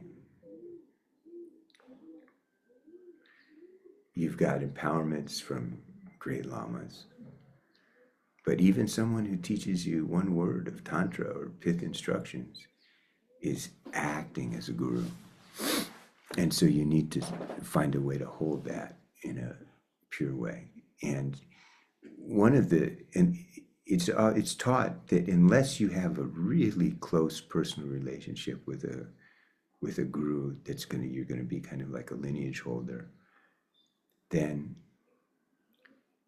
You've got empowerments from great lamas. But even someone who teaches you one word of Tantra or Pith instructions is acting as a guru. And so you need to find a way to hold that in a pure way. And it's taught that unless you have a really close personal relationship with a guru you're gonna be kind of like a lineage holder, then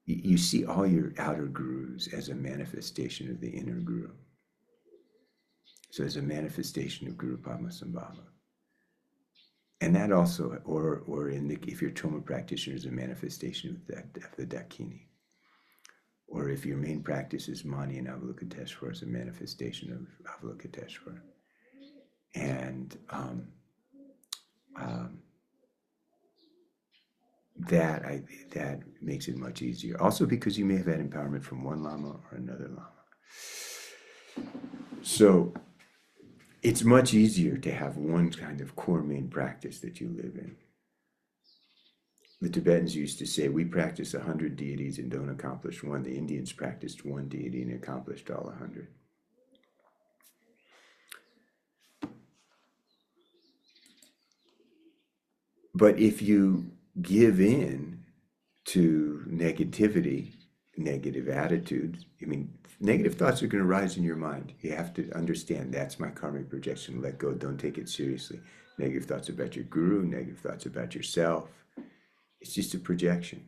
you see all your outer gurus as a manifestation of the inner guru. So as a manifestation of Guru Padmasambhava. And that also, if you're a THROMA practitioner, is a manifestation of the Dakini. Or if your main practice is Mani and Avalokiteshvara, it's a manifestation of Avalokiteshvara. And that makes it much easier. Also because you may have had empowerment from one Lama or another Lama. So it's much easier to have one kind of core main practice that you live in. The Tibetans used to say, we practice 100 deities and don't accomplish one. The Indians practiced one deity and accomplished all 100. But if you give in to negativity, negative attitudes, I mean, negative thoughts are going to rise in your mind. You have to understand that's my karmic projection. Let go. Don't take it seriously. Negative thoughts about your guru, negative thoughts about yourself. It's just a projection.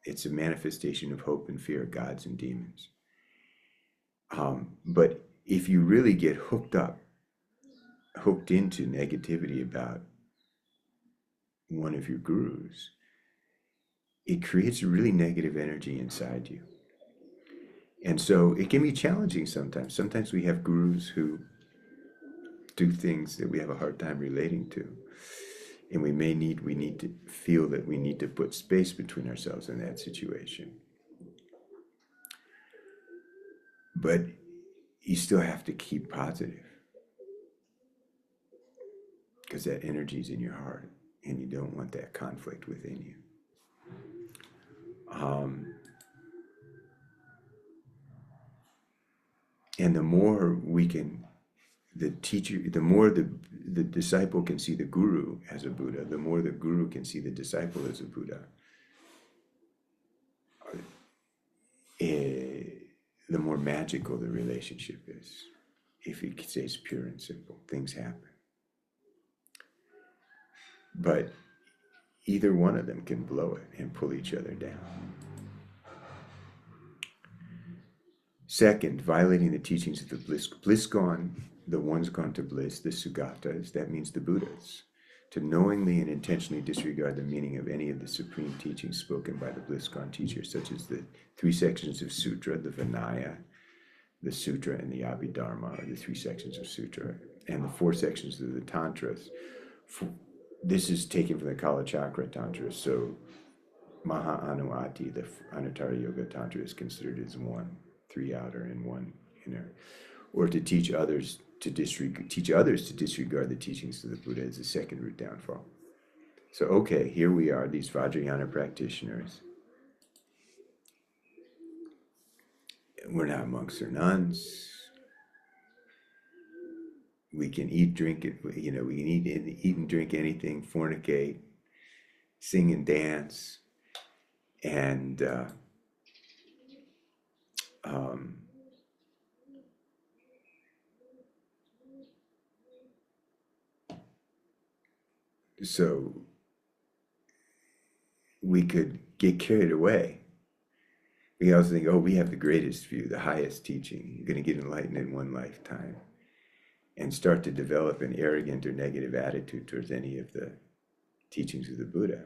It's a manifestation of hope and fear, gods and demons. But if you really get hooked into negativity about one of your gurus, it creates a really negative energy inside you. And so it can be challenging sometimes. Sometimes we have gurus who do things that we have a hard time relating to. And we need to feel that we need to put space between ourselves in that situation. But you still have to keep positive. because that energy is in your heart, and you don't want that conflict within you. And the more we can, the teacher, the more the disciple can see the guru as a Buddha, the more the guru can see the disciple as a Buddha, the more magical the relationship is. If it stays pure and simple, things happen. But either one of them can blow it and pull each other down. Second, violating the teachings of the bliss gone, the ones gone to bliss, the Sugatas, that means the Buddhas, to knowingly and intentionally disregard the meaning of any of the supreme teachings spoken by the bliss gone teachers, such as the 3 sections of Sutra, the Vinaya, the Sutra, and the Abhidharma, or the 3 sections of Sutra, and the 4 sections of the Tantras. This is taken from the Kalachakra Tantra, so Maha Anuati, the Anuttara Yoga Tantra, is considered as 1, 3 outer and 1 inner. Or to teach others to disregard the teachings of the Buddha is the second root downfall. So, okay, here we are, these Vajrayana practitioners. We're not monks or nuns. We can eat, drink, we can eat and drink anything, fornicate, sing and dance, and so we could get carried away. We also think, oh, we have the greatest view, the highest teaching. You're going to get enlightened in one lifetime, and start to develop an arrogant or negative attitude towards any of the teachings of the Buddha.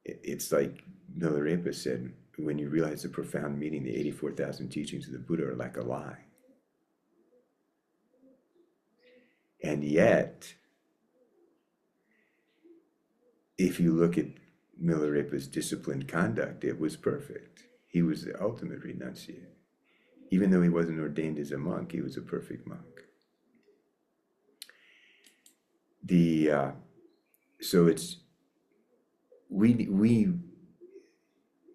It's like Milarepa said, when you realize the profound meaning, the 84,000 teachings of the Buddha are like a lie. And yet, if you look at Milarepa's disciplined conduct, it was perfect. He was the ultimate renunciate. Even though he wasn't ordained as a monk, he was a perfect monk. So it's, we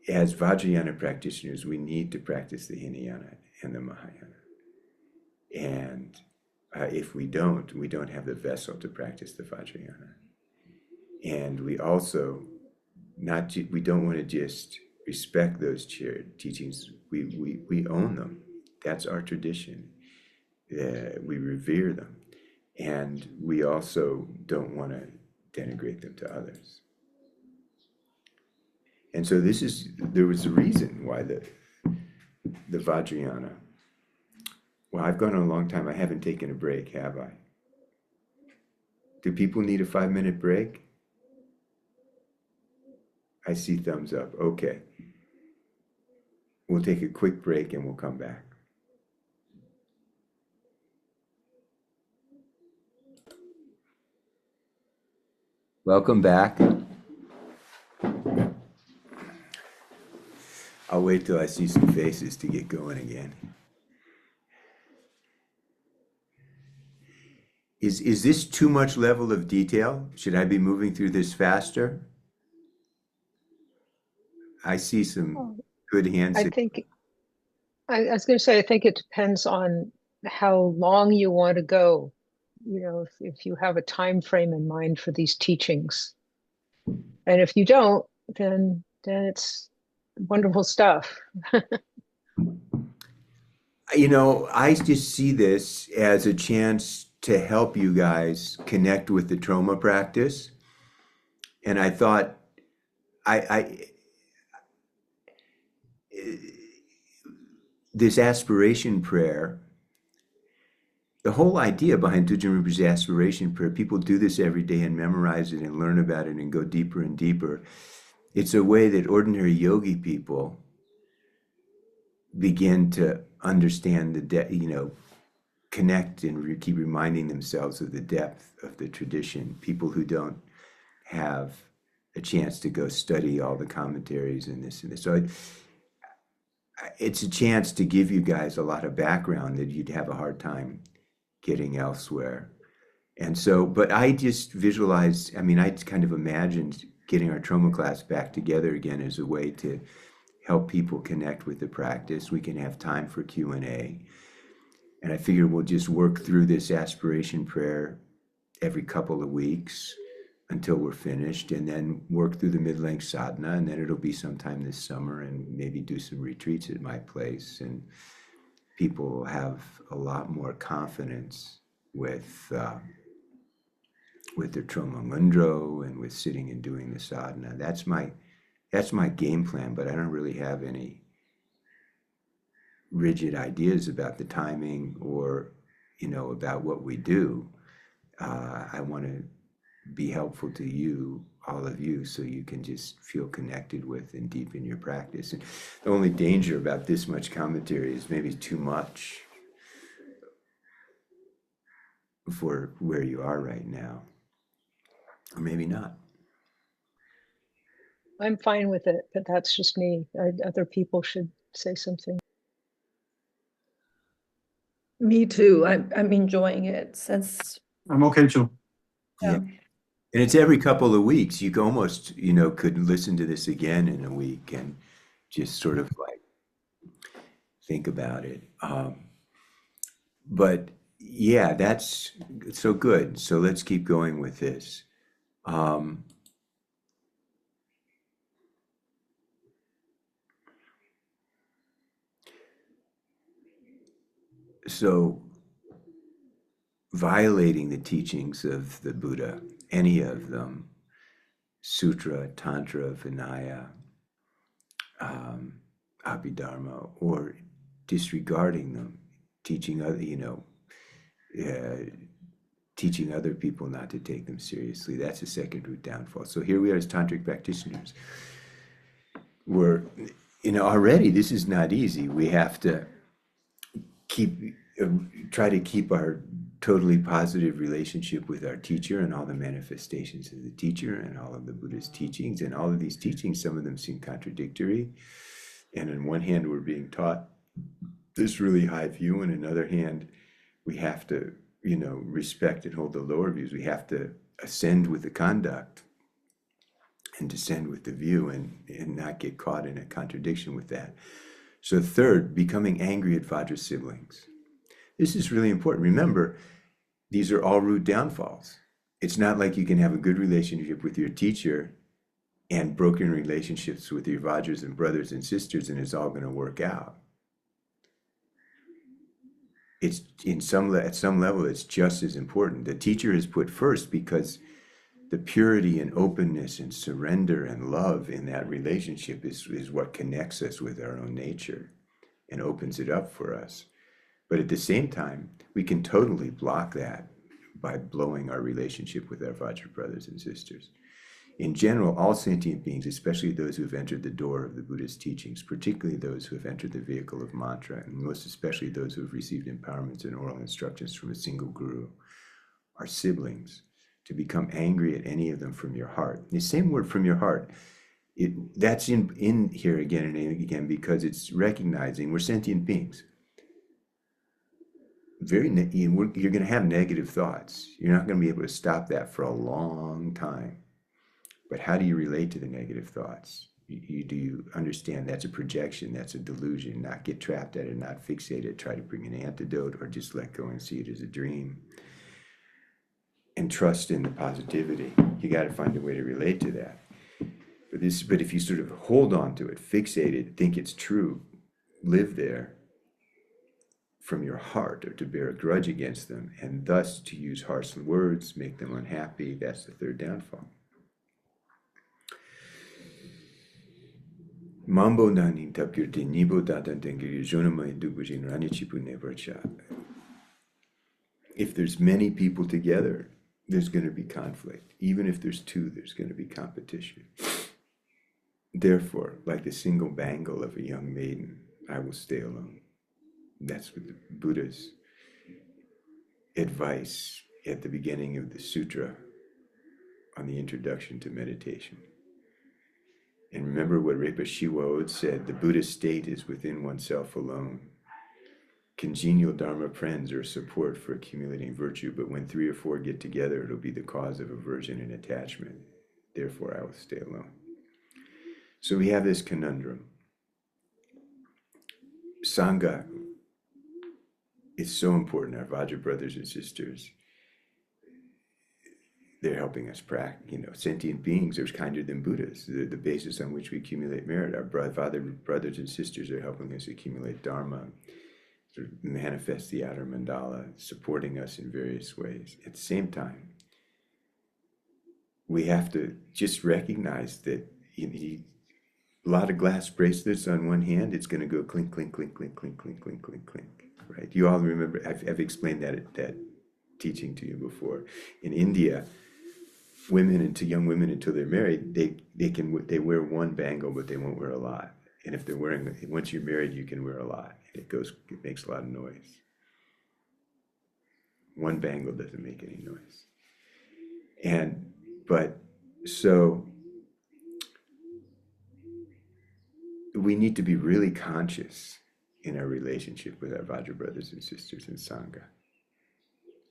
as Vajrayana practitioners, we need to practice the Hinayana and the Mahayana. And if we don't have the vessel to practice the Vajrayana. And we also, we don't want to just respect those teachings. We own them. That's our tradition. We revere them. And we also don't want to denigrate them to others. And so there was a reason why the Vajrayana, well, I've gone on a long time. I haven't taken a break, have I? Do people need a 5-minute break? I see thumbs up. Okay. We'll take a quick break and we'll come back. Welcome back. I'll wait till I see some faces to get going again. Is this too much level of detail? Should I be moving through this faster? I see some good hands. I was going to say, I think it depends on how long you want to go. If you have a time frame in mind for these teachings, and if you don't, then it's wonderful stuff. I just see this as a chance to help you guys connect with the THROMA practice. And I thought, this aspiration prayer, the whole idea behind Dudjom Rinpoche's aspiration prayer, people do this every day and memorize it and learn about it and go deeper and deeper. It's a way that ordinary yogi people begin to understand connect and keep reminding themselves of the depth of the tradition. People who don't have a chance to go study all the commentaries and this and this. So it's a chance to give you guys a lot of background that you'd have a hard time getting elsewhere. And so, but I just visualized, I mean, I kind of imagined getting our THROMA class back together again as a way to help people connect with the practice. We can have time for Q&A. And I figured we'll just work through this aspiration prayer every couple of weeks until we're finished, and then work through the mid-length sadhana, and then it'll be sometime this summer, and maybe do some retreats at my place, and people will have a lot more confidence with their THROMA mundro and with sitting and doing the sadhana. That's my game plan, but I don't really have any rigid ideas about the timing or, about what we do. I want to be helpful to you, all of you, so you can just feel connected with and deepen your practice. And the only danger about this much commentary is maybe too much for where you are right now, or maybe not. I'm fine with it, but that's just me. Other people should say something. Me too. I'm enjoying it since. I'm okay too. Yeah. And it's every couple of weeks. You almost, could listen to this again in a week and just sort of like think about it. But yeah, that's so good. So let's keep going with this. So violating the teachings of the Buddha, any of them, Sutra, Tantra, Vinaya, Abhidharma, or disregarding them, teaching other people not to take them seriously, that's a second root downfall. So here we are as tantric practitioners. We're, already this is not easy. We have to try to keep our totally positive relationship with our teacher and all the manifestations of the teacher and all of the Buddha's teachings. And all of these teachings, some of them seem contradictory. And on one hand, we're being taught this really high view, and on the other hand, we have to, respect and hold the lower views. We have to ascend with the conduct and descend with the view, and not get caught in a contradiction with that. So third, becoming angry at Vajra siblings. This is really important. Remember, these are all root downfalls. It's not like you can have a good relationship with your teacher and broken relationships with your Vajras and brothers and sisters, and it's all going to work out. It's at some level, it's just as important. The teacher is put first because the purity and openness and surrender and love in that relationship is what connects us with our own nature and opens it up for us. But at the same time, we can totally block that by blowing our relationship with our Vajra brothers and sisters. In general, all sentient beings, especially those who have entered the door of the Buddha's teachings, particularly those who have entered the vehicle of mantra, and most especially those who have received empowerments and oral instructions from a single guru, are siblings. To become angry at any of them from your heart. The same word, from your heart, that's in here again and again, because it's recognizing we're sentient beings. You're going to have negative thoughts. You're not going to be able to stop that for a long time. But how do you relate to the negative thoughts? Do you understand that's a projection, that's a delusion, not get trapped at it, not fixate it, try to bring an antidote, or just let go and see it as a dream? And trust in the positivity. You got to find a way to relate to that. But if you sort of hold on to it, fixate it, think it's true, live there from your heart, or to bear a grudge against them, and thus to use harsh words, make them unhappy, that's the third downfall. Mambo nani tapkirti nibo datan tengiri jonamai dubujin ranichipu nevercha. If there's many people together, there's going to be conflict. Even if there's two, there's going to be competition. Therefore, like the single bangle of a young maiden, I will stay alone. That's what the Buddha's advice at the beginning of the sutra on the introduction to meditation. And remember what Rinpoche said, the Buddhist state is within oneself alone. congenial Dharma friends are support for accumulating virtue, but when 3 or 4 get together, it'll be the cause of aversion and attachment. Therefore, I will stay alone. So we have this conundrum. Sangha is so important. Our Vajra brothers and sisters, they're helping us practice. Sentient beings are kinder than Buddhas. They're the basis on which we accumulate merit. Our brothers and sisters are helping us accumulate Dharma, sort of manifest the outer mandala, supporting us in various ways. At the same time, we have to just recognize that a lot of glass bracelets on one hand, it's going to go clink, clink, clink, clink, clink, clink, clink, clink, clink. Right? You all remember, I've explained that teaching to you before. In India, young women until they're married, they wear one bangle, but they won't wear a lot. And if once you're married, you can wear a lot. And it makes a lot of noise. One bangle doesn't make any noise. So we need to be really conscious in our relationship with our Vajra brothers and sisters in Sangha.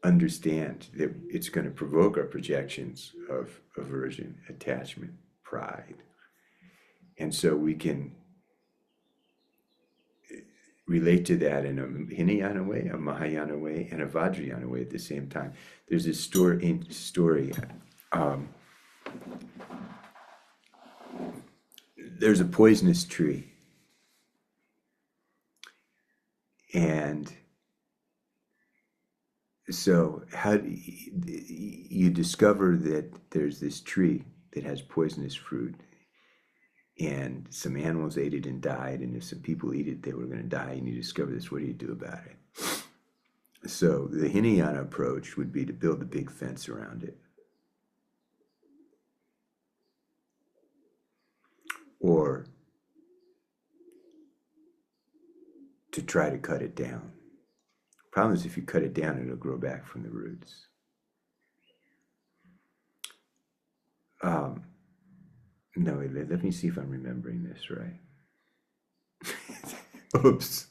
Understand that it's going to provoke our projections of aversion, attachment, pride. And so we can relate to that in a Hinayana way, a Mahayana way, and a Vajrayana way at the same time. There's this story. There's a poisonous tree. And so how do you discover that there's this tree that has poisonous fruit, and some animals ate it and died, and if some people eat it, they were going to die, and you discover this. What do you do about it? So the Hinayana approach would be to build a big fence around it. Or to try to cut it down. Problem is, if you cut it down, it'll grow back from the roots. No, let me see if I'm remembering this right. Oops.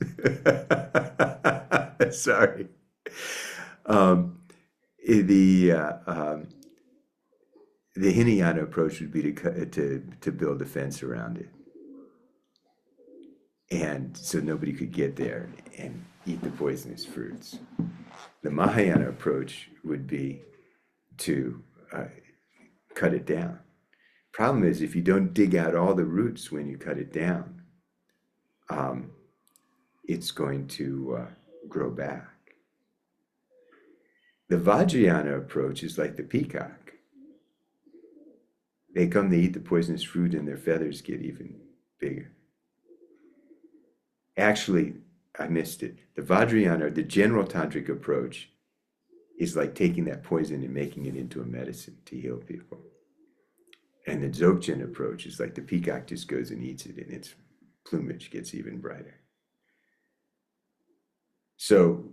Sorry. The Hinayana approach would be to build a fence around it, and so nobody could get there and eat the poisonous fruits. The Mahayana approach would be to cut it down. Problem is, if you don't dig out all the roots when you cut it down, it's going to grow back. The Vajrayana approach is like the peacock. They come, they eat the poisonous fruit, and their feathers get even bigger. Actually, I missed it. The Vajrayana, the general tantric approach, is like taking that poison and making it into a medicine to heal people. And the Dzogchen approach is like the peacock just goes and eats it, and its plumage gets even brighter. So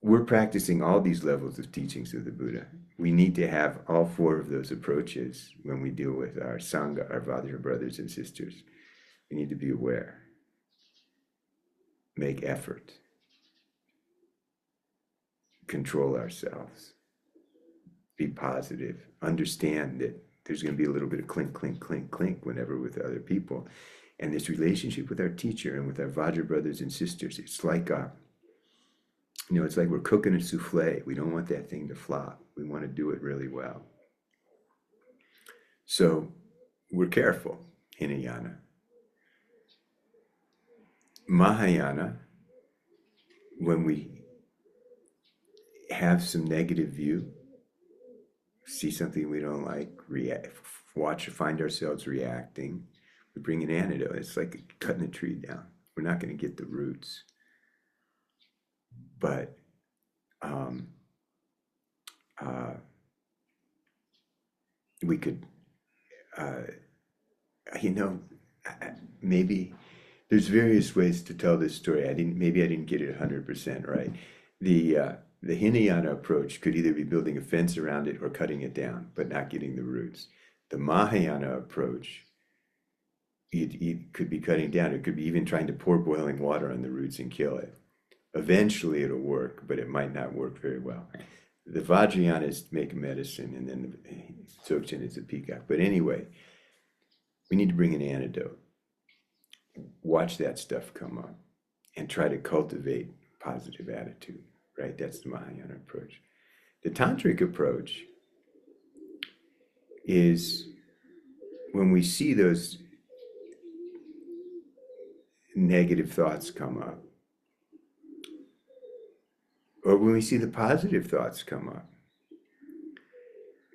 we're practicing all these levels of teachings of the Buddha. We need to have all 4 of those approaches when we deal with our Sangha, our Vajra brothers and sisters. We need to be aware, make effort, control ourselves, be positive, understand that there's going to be a little bit of clink, clink, clink, clink whenever with other people. And this relationship with our teacher and with our Vajra brothers and sisters, it's like it's like we're cooking a souffle. We don't want that thing to flop. We want to do it really well. So we're careful, Hinayana. Mahayana, when we have some negative view, see something we don't like, find ourselves reacting, we bring an antidote. It's like cutting a tree down. We're not going to get the roots. But we could, maybe there's various ways to tell this story. I didn't get it 100% right. The Hinayana approach could either be building a fence around it or cutting it down, but not getting the roots. The Mahayana approach, it could be cutting down. It could be even trying to pour boiling water on the roots and kill it. Eventually it'll work, but it might not work very well. The Vajrayanas make medicine, and then the Dzogchen is a peacock. But anyway, we need to bring an antidote. Watch that stuff come up and try to cultivate positive attitude, right? That's the Mahayana approach. The Tantric approach is when we see those negative thoughts come up, or when we see the positive thoughts come up,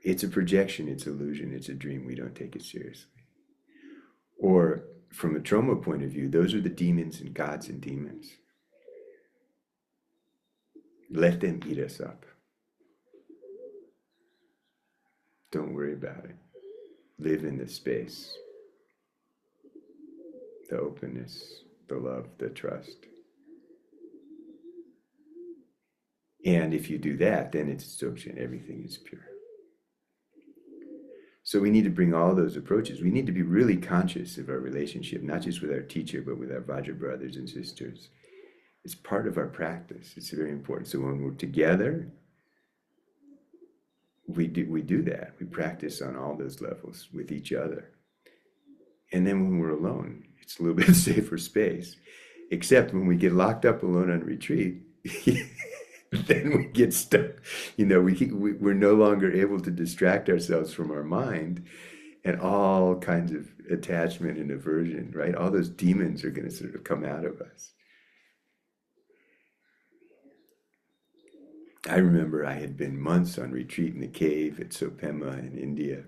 it's a projection, it's illusion, it's a dream, we don't take it seriously. Or from a THROMA point of view, those are the demons and gods and demons. Let them eat us up. Don't worry about it. Live in the space, the openness, the love, the trust. And if you do that, then it's Dzogchen, everything is pure. So we need to bring all those approaches. We need to be really conscious of our relationship, not just with our teacher, but with our Vajra brothers and sisters. It's part of our practice. It's very important. So when we're together, we do that. We practice on all those levels with each other. And then when we're alone, it's a little bit safer space. Except when we get locked up alone on retreat, then we get stuck. We're no longer able to distract ourselves from our mind, and all kinds of attachment and aversion, right? All those demons are going to sort of come out of us. I remember I had been months on retreat in the cave at Sopema in India.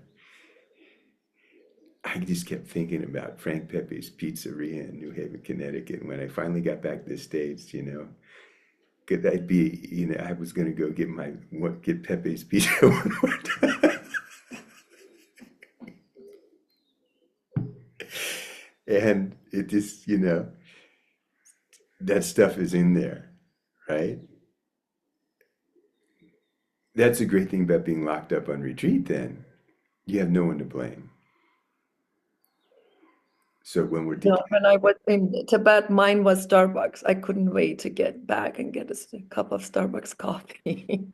I just kept thinking about Frank Pepe's Pizzeria in New Haven, Connecticut. And when I finally got back to the States, could that be, I was going to go get Pepe's Pizza one more time. And it just, that stuff is in there, right? That's a great thing about being locked up on retreat then. You have no one to blame. So when we're No, when I was in Tibet, mine was Starbucks. I couldn't wait to get back and get a cup of Starbucks coffee.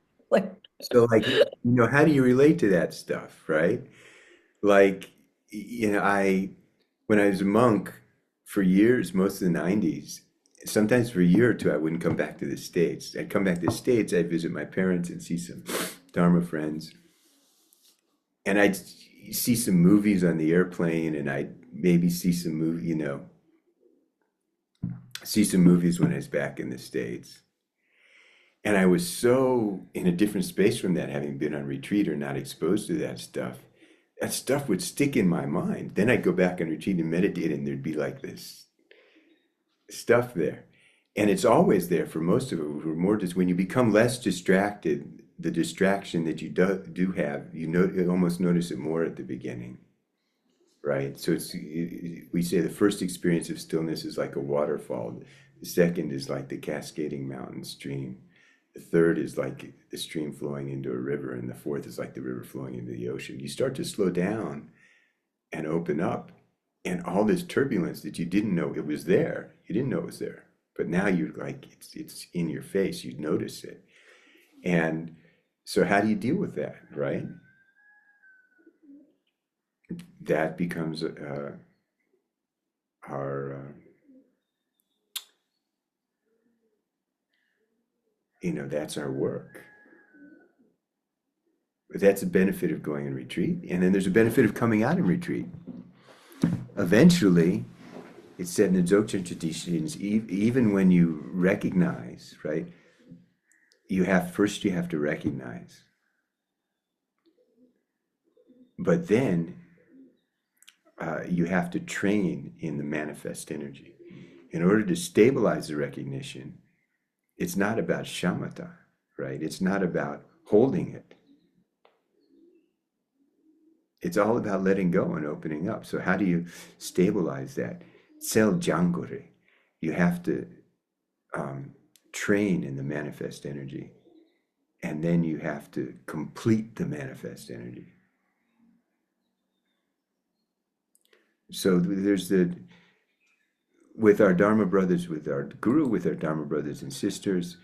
So how do you relate to that stuff, right? Like, when I was a monk for years, most of the 90s, sometimes for a year or two, I wouldn't come back to the States. I'd come back to the States, I'd visit my parents and see some Dharma friends. And I'd see some movies on the airplane, and I'd maybe see some movies when I was back in the States. And I was so in a different space from that, having been on retreat or not exposed to that stuff. That stuff would stick in my mind. Then I'd go back on retreat and meditate, and there'd be like this stuff there. And it's always there for most of it. We're more just when you become less distracted, the distraction that you do have, you almost notice it more at the beginning, right? So we say the first experience of stillness is like a waterfall. The second is like the cascading mountain stream. The third is like the stream flowing into a river, and the fourth is like the river flowing into the ocean. You start to slow down and open up, and all this turbulence that you didn't know it was there. You didn't know it was there, but now you're like it's in your face. You notice it, and so how do you deal with that, right? That becomes our that's our work. But that's a benefit of going in retreat. And then there's a benefit of coming out in retreat. Eventually, it's said in the Dzogchen traditions, even when you recognize, right? You have to recognize. But then you have to train in the manifest energy. In order to stabilize the recognition, it's not about shamatha, right? It's not about holding it. It's all about letting go and opening up. So how do you stabilize that? Sel jangore. You have to train in the manifest energy. And then you have to complete the manifest energy. So there's with our Dharma brothers, with our Guru, with our Dharma brothers and sisters,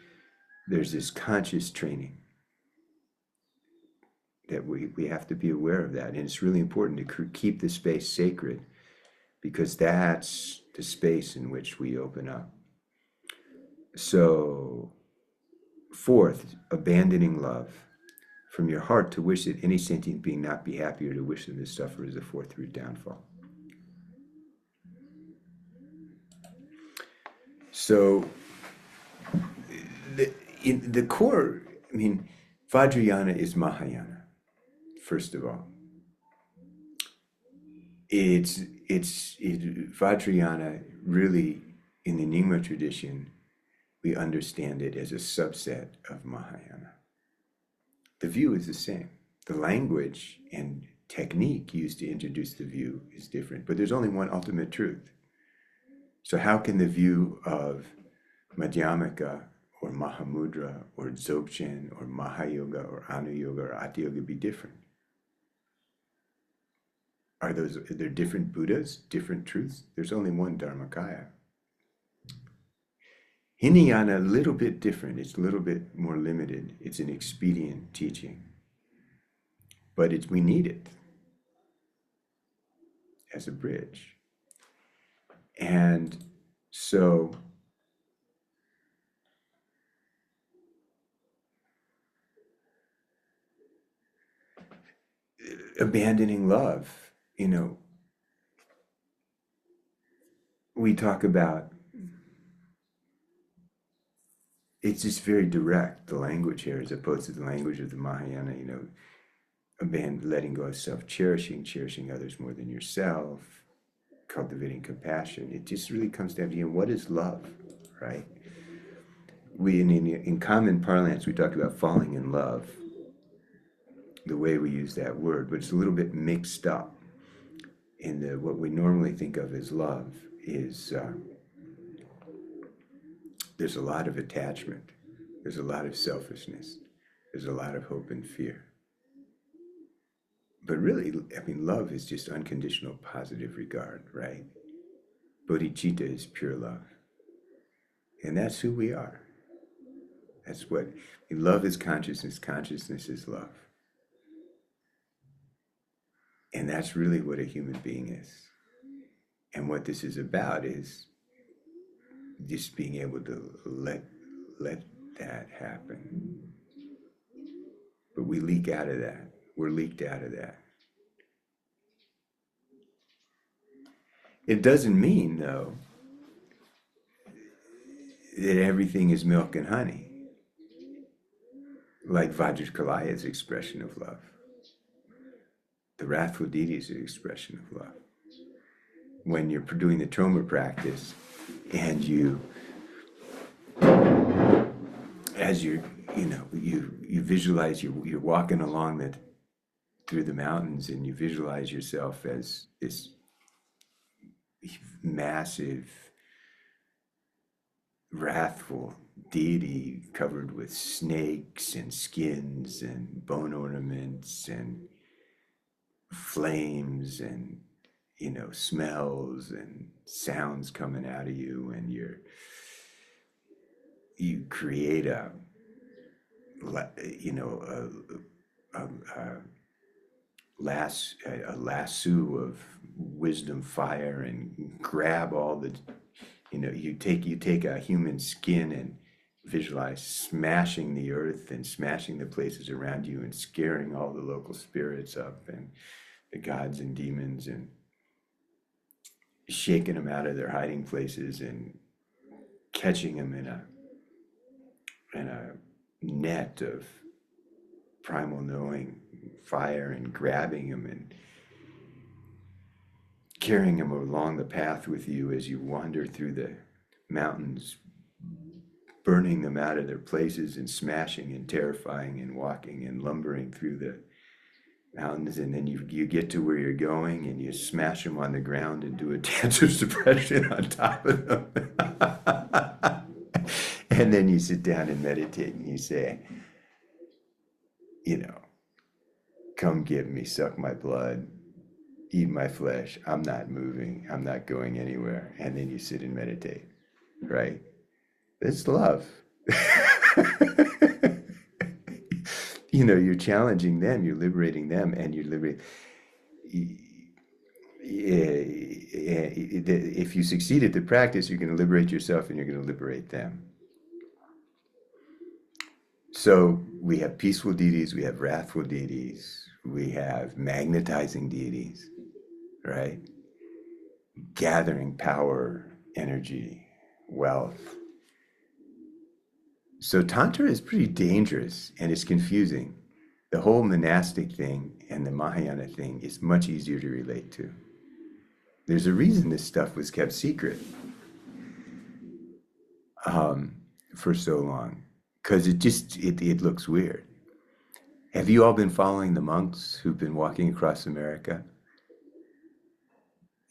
there's this conscious training that we have to be aware of that. And it's really important to keep the space sacred, because that's the space in which we open up. So, fourth, abandoning love. From your heart to wish that any sentient being not be happy, or to wish them to suffer, is the fourth root downfall. So, in the core, I mean, Vajrayana is Mahayana, first of all. Vajrayana really, in the Nyingma tradition, we understand it as a subset of Mahayana. The view is the same. The language and technique used to introduce the view is different, but there's only one ultimate truth. So how can the view of Madhyamaka or Mahamudra or Dzogchen or Mahayoga or Anuyoga or Ati-yoga be different? Are there different Buddhas, different truths? There's only one Dharmakaya. Hinayana, a little bit different. It's a little bit more limited. It's an expedient teaching. But we need it as a bridge. And so abandoning love, we talk about, it's just very direct, the language here, as opposed to the language of the Mahayana, letting go of self-cherishing, cherishing others more than yourself, cultivating compassion. It just really comes down to, what is love, right? We, in common parlance, we talk about falling in love, the way we use that word, but it's a little bit mixed up in what we normally think of as love is, there's a lot of attachment, there's a lot of selfishness, there's a lot of hope and fear. But really, love is just unconditional positive regard, right? Bodhicitta is pure love. And that's who we are. That's what, love is consciousness, consciousness is love. And that's really what a human being is. And what this is about is just being able to let that happen. But we leak out of that. We're leaked out of that. It doesn't mean, though, that everything is milk and honey, like Vajrakaya's expression of love. The wrathful deity is an expression of love. When you're doing the THROMA practice, and you visualize you're walking along through the mountains, and you visualize yourself as this massive, wrathful deity covered with snakes and skins and bone ornaments and flames and smells and sounds coming out of you, and you create a lasso of wisdom fire, and grab all the, you take a human skin and visualize smashing the earth and smashing the places around you and scaring all the local spirits up and the gods and demons, and shaking them out of their hiding places and catching them in a net of primal knowing fire, and grabbing them and carrying them along the path with you as you wander through the mountains, burning them out of their places and smashing and terrifying and walking and lumbering through the mountains. And then you get to where you're going, and you smash them on the ground and do a dance of suppression on top of them. And then you sit down and meditate, and you say, come get me, suck my blood, eat my flesh. I'm not moving. I'm not going anywhere. And then you sit and meditate, right? It's love. You know, you're challenging them, you're liberating them, and you're liberating. If you succeed at the practice, you're going to liberate yourself and you're going to liberate them. So we have peaceful deities, we have wrathful deities, we have magnetizing deities, right? Gathering power, energy, wealth. So Tantra is pretty dangerous and it's confusing. The whole monastic thing and the Mahayana thing is much easier to relate to. There's a reason this stuff was kept secret for so long, because it looks weird. Have you all been following the monks who've been walking across America?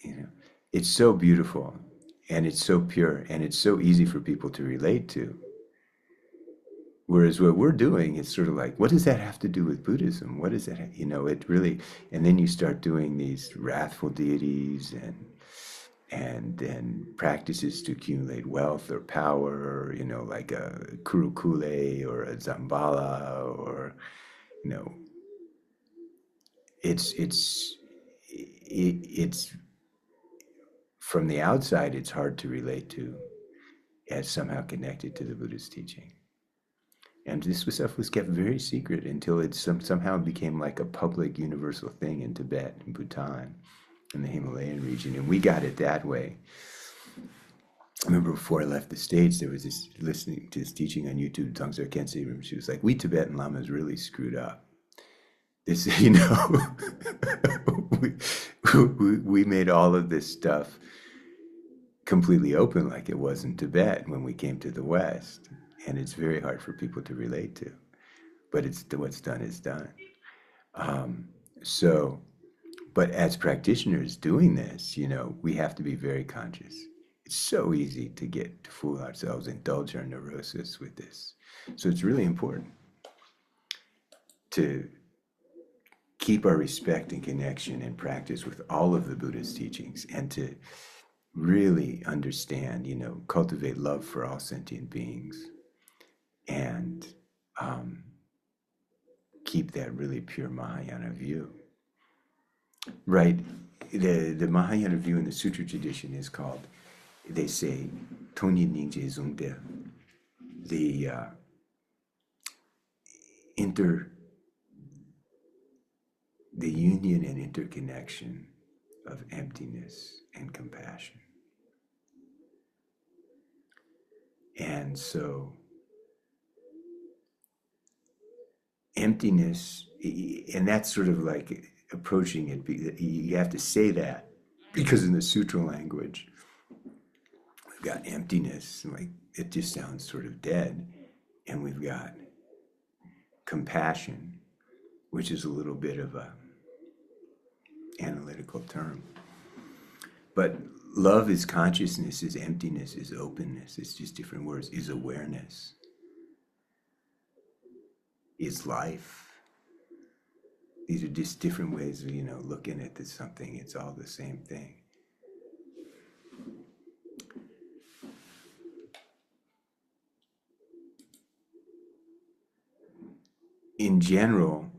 You know, it's so beautiful and it's so pure and it's so easy for people to relate to. Whereas what we're doing is sort of like, what does that have to do with Buddhism? What is that? You know, it really, and then you start doing these wrathful deities and then practices to accumulate wealth or power, you know, like a Kurukule or a Zambala, or, you know, it's from the outside, it's hard to relate to as somehow connected to the Buddhist teaching. And this stuff was kept very secret until it somehow became like a public universal thing in Tibet and Bhutan and the Himalayan region. And we got it that way. I remember before I left the States, there was this, listening to this teaching on YouTube, Tongzar Khyentse Rinpoche. She was like, we Tibetan Lamas really screwed up. This, you know, we made all of this stuff completely open like it was in Tibet when we came to the West. And it's very hard for people to relate to, but it's what's done is done. But as practitioners doing this, you know, we have to be very conscious. It's so easy to fool ourselves, indulge our neurosis with this. So it's really important to keep our respect and connection and practice with all of the Buddhist teachings, and to really understand, you know, cultivate love for all sentient beings, and keep that really pure Mahayana view. Right? The Mahayana view in the Sutra tradition is called, they say, Tonyi Ningje Zungde, the union and interconnection of emptiness and compassion. And so emptiness, and that's sort of like approaching it, you have to say that, because in the sutra language, we've got emptiness, like it just sounds sort of dead, and we've got compassion, which is a little bit of a analytical term. But love is consciousness, is emptiness, is openness, it's just different words, is awareness, is life. These are just different ways of, you know, looking at this something. It's all the same thing. In general,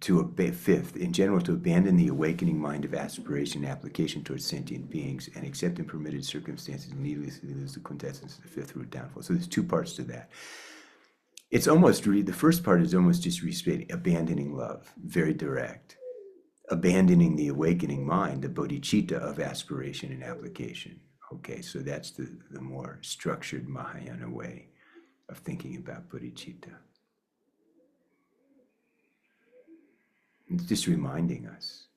to abandon the awakening mind of aspiration and application towards sentient beings, and accept in permitted circumstances needlessly lose the quintessence of the fifth root downfall. So there's two parts to that. It's almost, the first part is almost just restating, abandoning love, very direct. Abandoning the awakening mind, the bodhicitta of aspiration and application. Okay, so that's the more structured Mahayana way of thinking about bodhicitta. It's just reminding us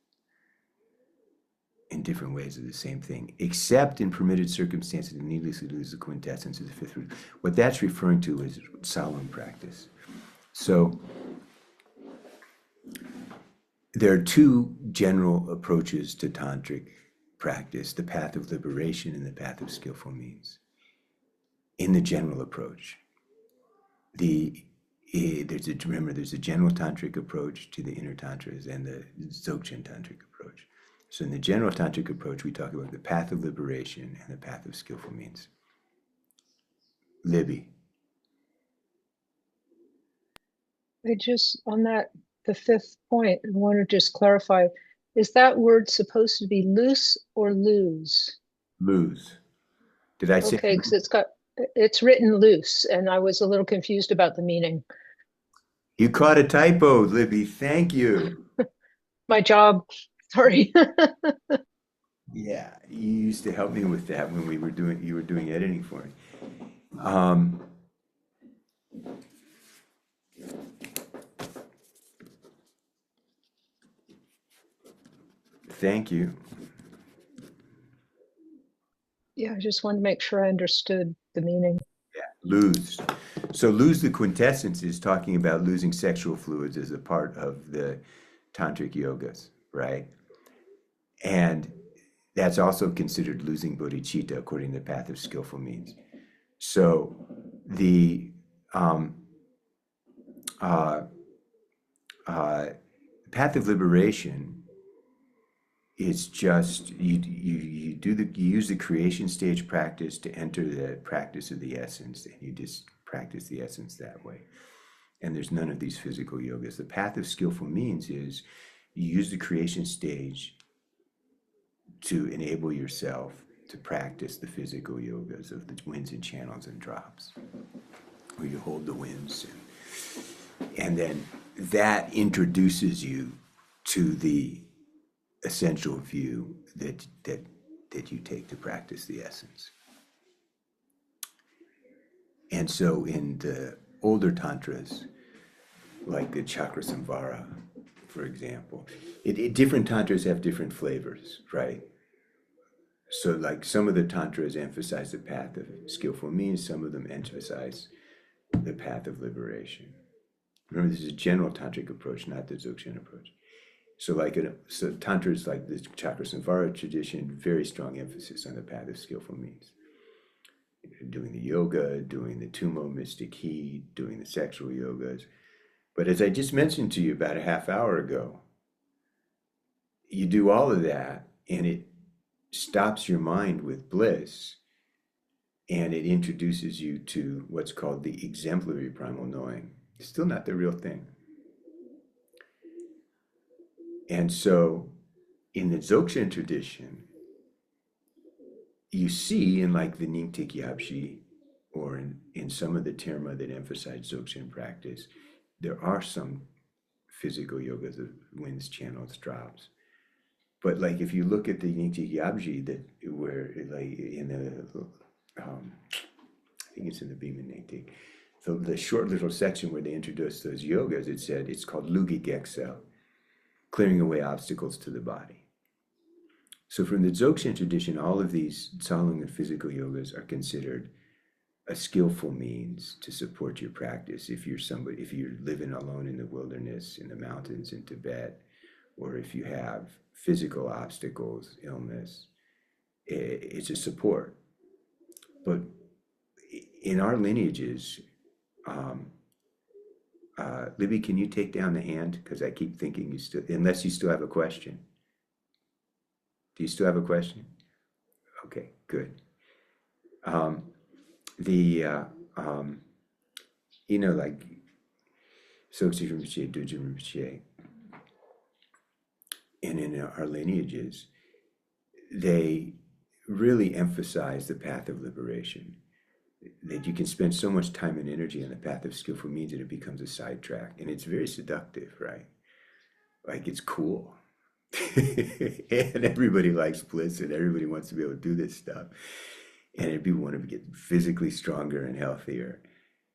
in different ways of the same thing, except in permitted circumstances and needlessly lose the quintessence of the fifth root. What that's referring to is solemn practice. So there are two general approaches to tantric practice, the path of liberation and the path of skillful means. In the general approach, there's a general tantric approach to the inner tantras and the Dzogchen tantric approach. So in the general tantric approach, we talk about the path of liberation and the path of skillful means. Libby. I just, on that, the fifth point, I want to just clarify, is that word supposed to be loose or lose? Lose. Did I say? Okay, because it's written loose, and I was a little confused about the meaning. You caught a typo, Libby. Thank you. My job, sorry. Yeah, you used to help me with that when you were doing editing for me. Thank you. Yeah, I just wanted to make sure I understood the meaning. Lose. So lose the quintessence is talking about losing sexual fluids as a part of the tantric yogas, right? And that's also considered losing bodhicitta according to the path of skillful means. So the path of liberation is just you use the creation stage practice to enter the practice of the essence, and you just practice the essence that way. And there's none of these physical yogas. The path of skillful means is you use the creation stage to enable yourself to practice the physical yogas of the winds and channels and drops, where you hold the winds, and then that introduces you to the essential view that you take to practice the essence. And so in the older tantras, like the Chakrasamvara, for example, different tantras have different flavors, right? So like some of the tantras emphasize the path of skillful means, some of them emphasize the path of liberation. Remember, this is a general tantric approach, not the Dzogchen approach. So tantras like the Chakrasamvara tradition, very strong emphasis on the path of skillful means. Doing the yoga, doing the Tummo mystic heat, doing the sexual yogas. But as I just mentioned to you about a half hour ago, you do all of that and it stops your mind with bliss, and it introduces you to what's called the exemplary primal knowing. It's still not the real thing. And so in the Dzogchen tradition, you see in like the Nyingtik Yapshi or in some of the Terma that emphasize Dzogchen practice, there are some physical yogas of winds, channels, drops. But like if you look at the Nyingtik Yapshi, that where like in the I think it's in the Bhima Nyingtik, the short little section where they introduce those yogas, it said it's called Lugik Excel, clearing away obstacles to the body. So from the Dzogchen tradition, all of these Tsalung and physical yogas are considered a skillful means to support your practice. If you're living alone in the wilderness, in the mountains in Tibet, or if you have physical obstacles, illness, it's a support. But in our lineages, Libby, can you take down the hand? Because I keep thinking unless you still have a question. Do you still have a question? Okay, good. Like Soksi Rinpoche, Dudjom Rinpoche, and in our lineages, they really emphasize the path of liberation. That you can spend so much time and energy on the path of skillful means that it becomes a sidetrack, and it's very seductive, right? Like it's cool. And everybody likes bliss, and everybody wants to be able to do this stuff, and people want to get physically stronger and healthier.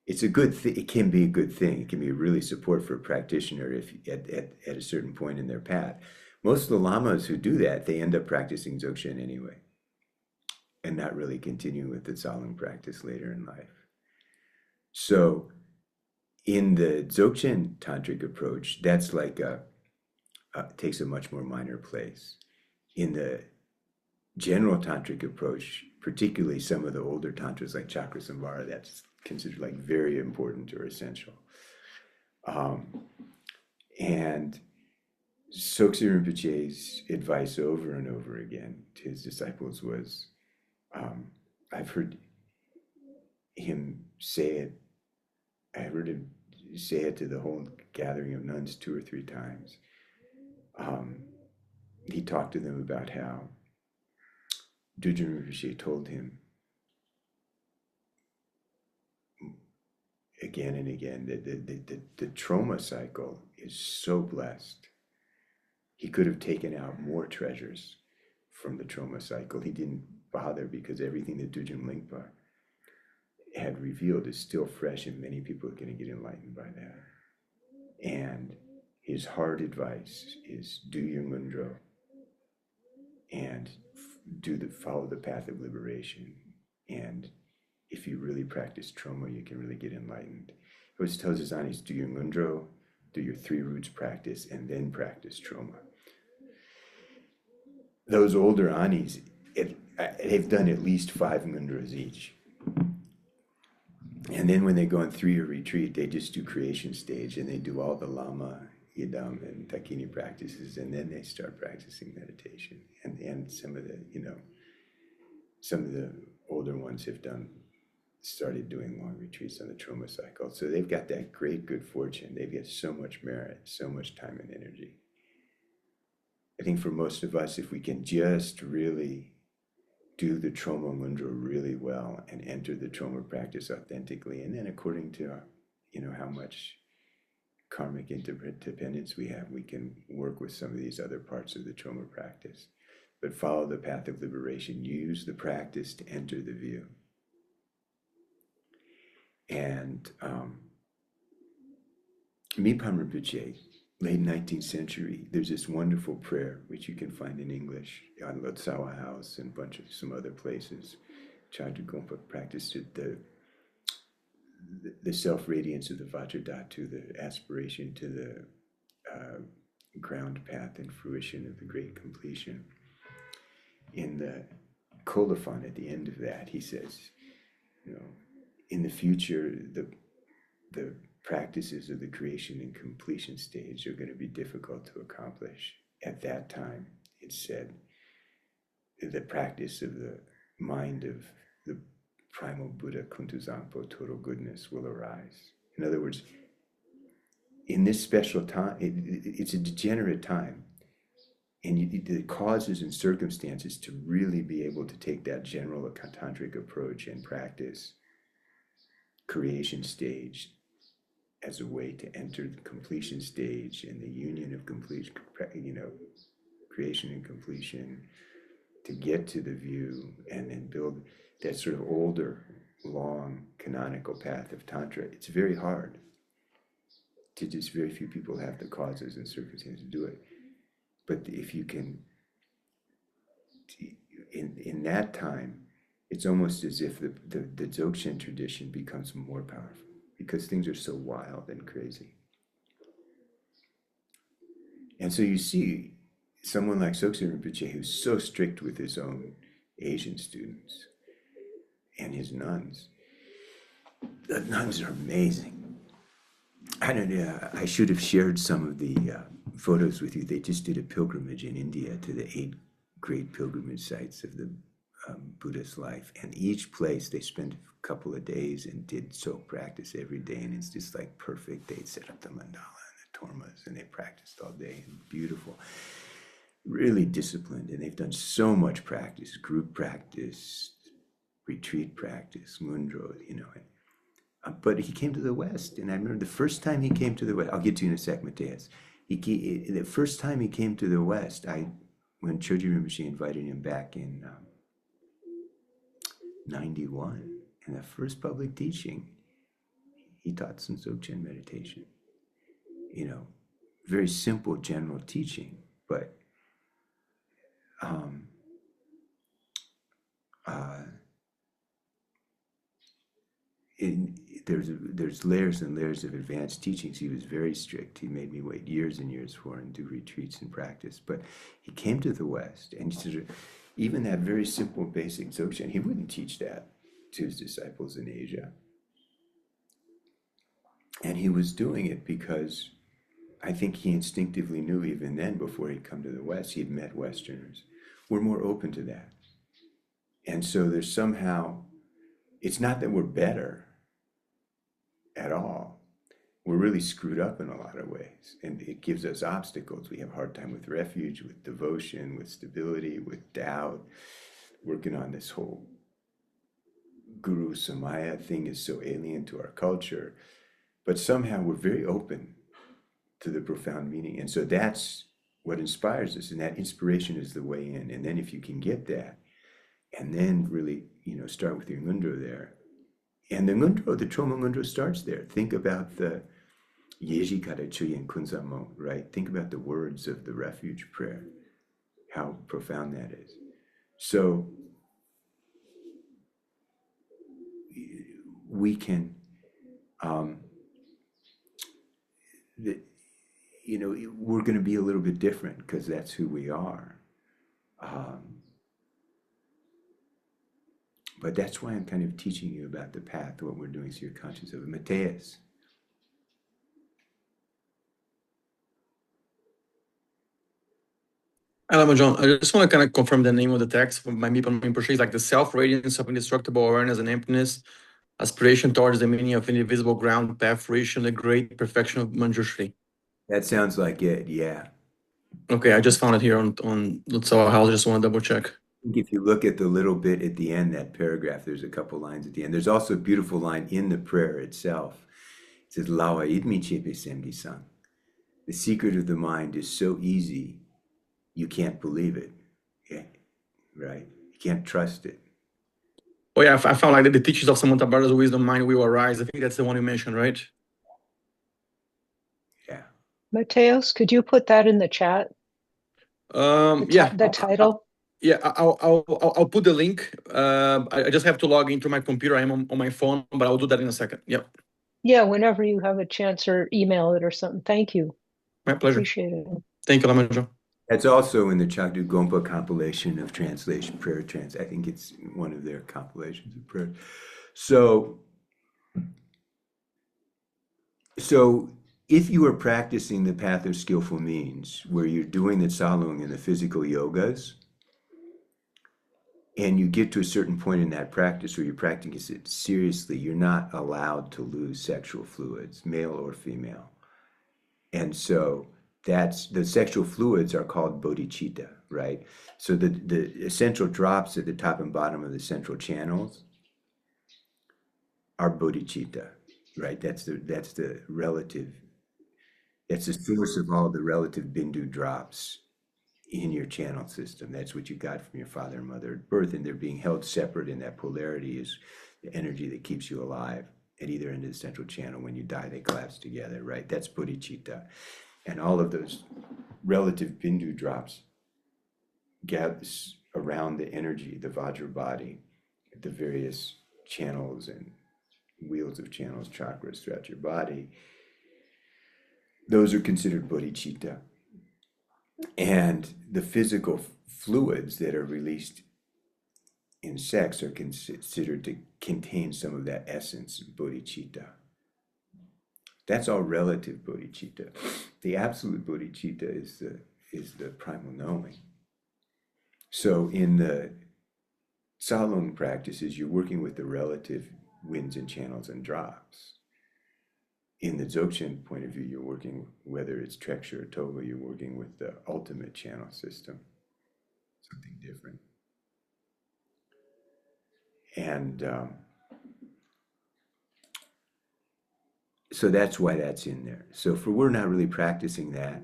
It's a good thing. It can be a good thing. It can be a really support for a practitioner if at a certain point in their path. Most of the lamas who do that, they end up practicing Dzogchen anyway, and not really continuing with the Tsalung practice later in life. So in the Dzogchen tantric approach, that's like takes a much more minor place. In the general tantric approach, particularly some of the older tantras like Chakrasamvara, that's considered like very important or essential. And Soksi Rinpoche's advice over and over again to his disciples was, I've heard him say it, I heard him say it to the whole gathering of nuns 2 or 3 times. He talked to them about how Dudjom Rinpoche told him again and again that the THROMA cycle is so blessed. He could have taken out more treasures from the THROMA cycle. He didn't bother because everything that Dudjom Rinpoche had revealed is still fresh, and many people are going to get enlightened by that. And his hard advice is do your mundro and follow the path of liberation. And if you really practice THROMA, you can really get enlightened. He always tells his anis, do your mundro, do your 3 roots practice, and then practice THROMA. Those older anis, they've done at least 5 mundras each. And then when they go on 3-year retreat, they just do creation stage, and they do all the lama, yidam, and dakini practices, and then they start practicing meditation. And some of the older ones have started doing long retreats on the THROMA cycle. So they've got that great good fortune. They've got so much merit, so much time and energy. I think for most of us, if we can just really do the THROMA mundra really well and enter the THROMA practice authentically, and then according to how much karmic interdependence we have, we can work with some of these other parts of the THROMA practice. But follow the path of liberation. Use the practice to enter the view. And Mipam Rinpoche, late 19th century, there's this wonderful prayer, which you can find in English on Lotsawa House and a bunch of some other places. Chandra Gompa practiced it, the self-radiance of the Vajradhatu, the aspiration to the ground path and fruition of the great completion. In the colophon at the end of that, he says, in the future, the practices of the creation and completion stage are going to be difficult to accomplish. At that time, it said, the practice of the mind of the primal Buddha, Kuntuzangpo, total goodness, will arise. In other words, in this special time, it's a degenerate time, and the causes and circumstances to really be able to take that general tantric approach and practice creation stage as a way to enter the completion stage and the union of completion, creation and completion, to get to the view and then build that sort of older, long, canonical path of Tantra. It's very hard. Just very few people have the causes and circumstances to do it. But if you can, in that time, it's almost as if the Dzogchen tradition becomes more powerful because things are so wild and crazy. And so you see someone like Soksi Rinpoche, who's so strict with his own Asian students and his nuns. The nuns are amazing. I should have shared some of the photos with you. They just did a pilgrimage in India to the 8 great pilgrimage sites of the Buddha's life, and each place they spent a couple of days and did soak practice every day, and it's just like perfect. They set up the mandala and the tormas, and they practiced all day, and beautiful, really disciplined, and they've done so much practice, group practice, retreat practice, mundro, but he came to the West, and I remember the first time he came to the West, I'll get to you in a sec, Mateus. The first time he came to the West, when Choji Rinpoche invited him back in 91, in the first public teaching, he taught some Dzogchen meditation. Very simple general teaching, but there's layers and layers of advanced teachings. He was very strict. He made me wait years and years for and do retreats and practice. But he came to the West, and even that very simple basic Dzogchen, he wouldn't teach that to his disciples in Asia. And he was doing it because I think he instinctively knew even then, before he'd come to the West, he'd met Westerners. We're more open to that. And so there's somehow, it's not that we're better at all. We're really screwed up in a lot of ways. And it gives us obstacles. We have a hard time with refuge, with devotion, with stability, with doubt. Working on this whole guru samaya thing is so alien to our culture. But somehow we're very open to the profound meaning. And so that's what inspires us. And that inspiration is the way in. And then if you can get that, and then really, start with your ngundro there. And the ngundro, the THROMA ngundro starts there. Think about the Yeji Kata Chuyen Kunzamo, right? Think about the words of the refuge prayer, how profound that is. So we can, we're going to be a little bit different because that's who we are. But that's why I'm kind of teaching you about the path, what we're doing, so you're conscious of it. Mateus. Hello, John. I just want to kind of confirm the name of the text from my Dudjom Rinpoche. It's like the self-radiance of indestructible awareness and emptiness, aspiration towards the meaning of indivisible ground, path, reaching the great perfection of Manjushri. That sounds like it, yeah. Okay, I just found it here on Lutzawa House. I just want to double check. If you look at the little bit at the end, that paragraph, there's a couple lines at the end. There's also a beautiful line in the prayer itself. It says, Lawa idmi chepe semgi-san. The secret of the mind is so easy, you can't believe it. Yeah, right? You can't trust it. Oh yeah, I found like the teachings of Samantha Brothers' wisdom mind will arise. I think that's the one you mentioned, right? Yeah. Mateos, could you put that in the chat? Yeah. The title? Yeah, I'll put the link. I just have to log into my computer. I'm on my phone, but I'll do that in a second. Yep. Yeah, whenever you have a chance, or email it or something. Thank you. My pleasure. Appreciate it. Thank you, Lamajo. That's also in the Chagdu Gompa compilation of translation, prayer trans. I think it's one of their compilations of prayer. So if you are practicing the path of skillful means, where you're doing the tsalung and the physical yogas, and you get to a certain point in that practice where you're practicing it seriously, you're not allowed to lose sexual fluids, male or female. And so the sexual fluids are called bodhicitta, right? So the essential drops at the top and bottom of the central channels are bodhicitta, right? That's the relative, that's the source of all the relative bindu drops in your channel system. That's what you got from your father and mother at birth, and they're being held separate, and that polarity is the energy that keeps you alive at either end of the central channel. When you die, they collapse together, right? That's bodhicitta. And all of those relative bindu drops gather around the energy, the vajra body, the various channels and wheels of channels, chakras throughout your body. Those are considered bodhicitta. And the physical fluids that are released in sex are considered to contain some of that essence, bodhicitta. That's all relative bodhicitta. The absolute bodhicitta is the primal knowing. So in the tsalung practices, you're working with the relative winds and channels and drops. In the Dzogchen point of view, you're working, whether it's Trekshur or Tova, you're working with the ultimate channel system, something different. And so that's why that's in there. So we're not really practicing that,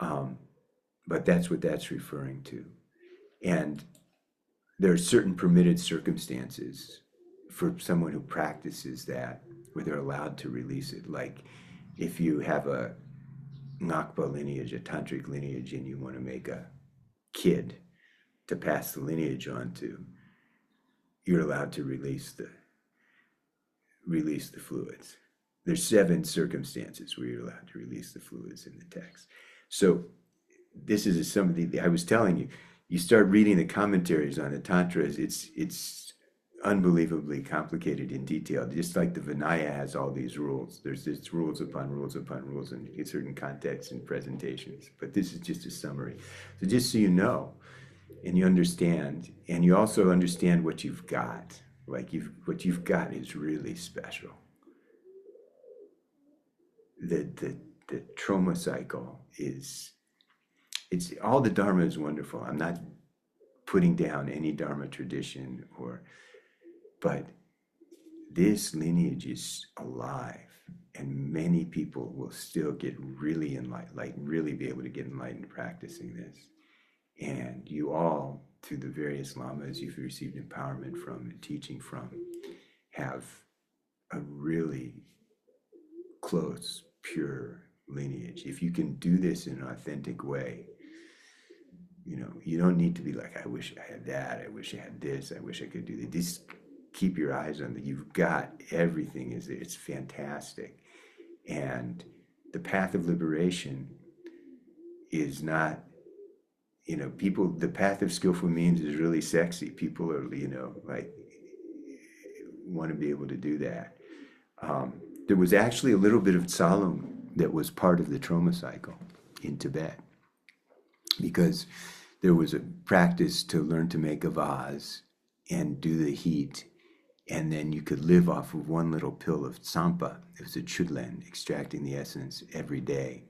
but that's what that's referring to. And there are certain permitted circumstances for someone who practices that, where they're allowed to release it. Like if you have a Ngakpa lineage, a tantric lineage, and you want to make a kid to pass the lineage on to, you're allowed to release the fluids. There's 7 circumstances where you're allowed to release the fluids in the text. So this is something I was telling you. You start reading the commentaries on the tantras. It's unbelievably complicated in detail, just like the Vinaya has all these rules. There's just rules upon rules upon rules in certain contexts and presentations. But this is just a summary. So just so you know, and you understand, and you also understand what you've got. Like what you've got is really special. The THROMA cycle it's all the Dharma is wonderful. I'm not putting down any Dharma tradition but this lineage is alive, and many people will still get really enlightened, like really be able to get enlightened practicing this. And you all, through the various lamas you've received empowerment from and teaching from, have a really close, pure lineage. If you can do this in an authentic way, you don't need to be like, I wish I had that, I wish I had this, I wish I could do that. Just keep your eyes on that. You've got everything is there. It's fantastic. And the path of liberation is not, people, the path of skillful means is really sexy. People are, like, want to be able to do that. There was actually a little bit of tsalung that was part of the THROMA cycle in Tibet, because there was a practice to learn to make a vase and do the heat, and then you could live off of one little pill of tsampa. It was a chudlen, extracting the essence every day,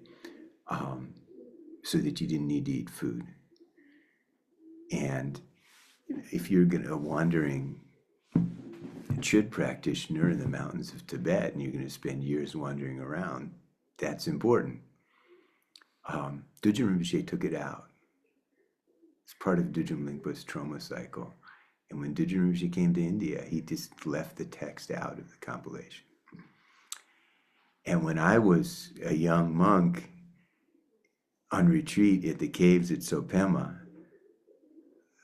so that you didn't need to eat food. And if you're a wandering chud practitioner in the mountains of Tibet, and you're going to spend years wandering around, that's important. Dudjom Rinpoche took it out. It's part of Dudjom Rinpoche's THROMA cycle. And when Dudjom Rinpoche came to India, he just left the text out of the compilation. And when I was a young monk on retreat at the caves at Sopema,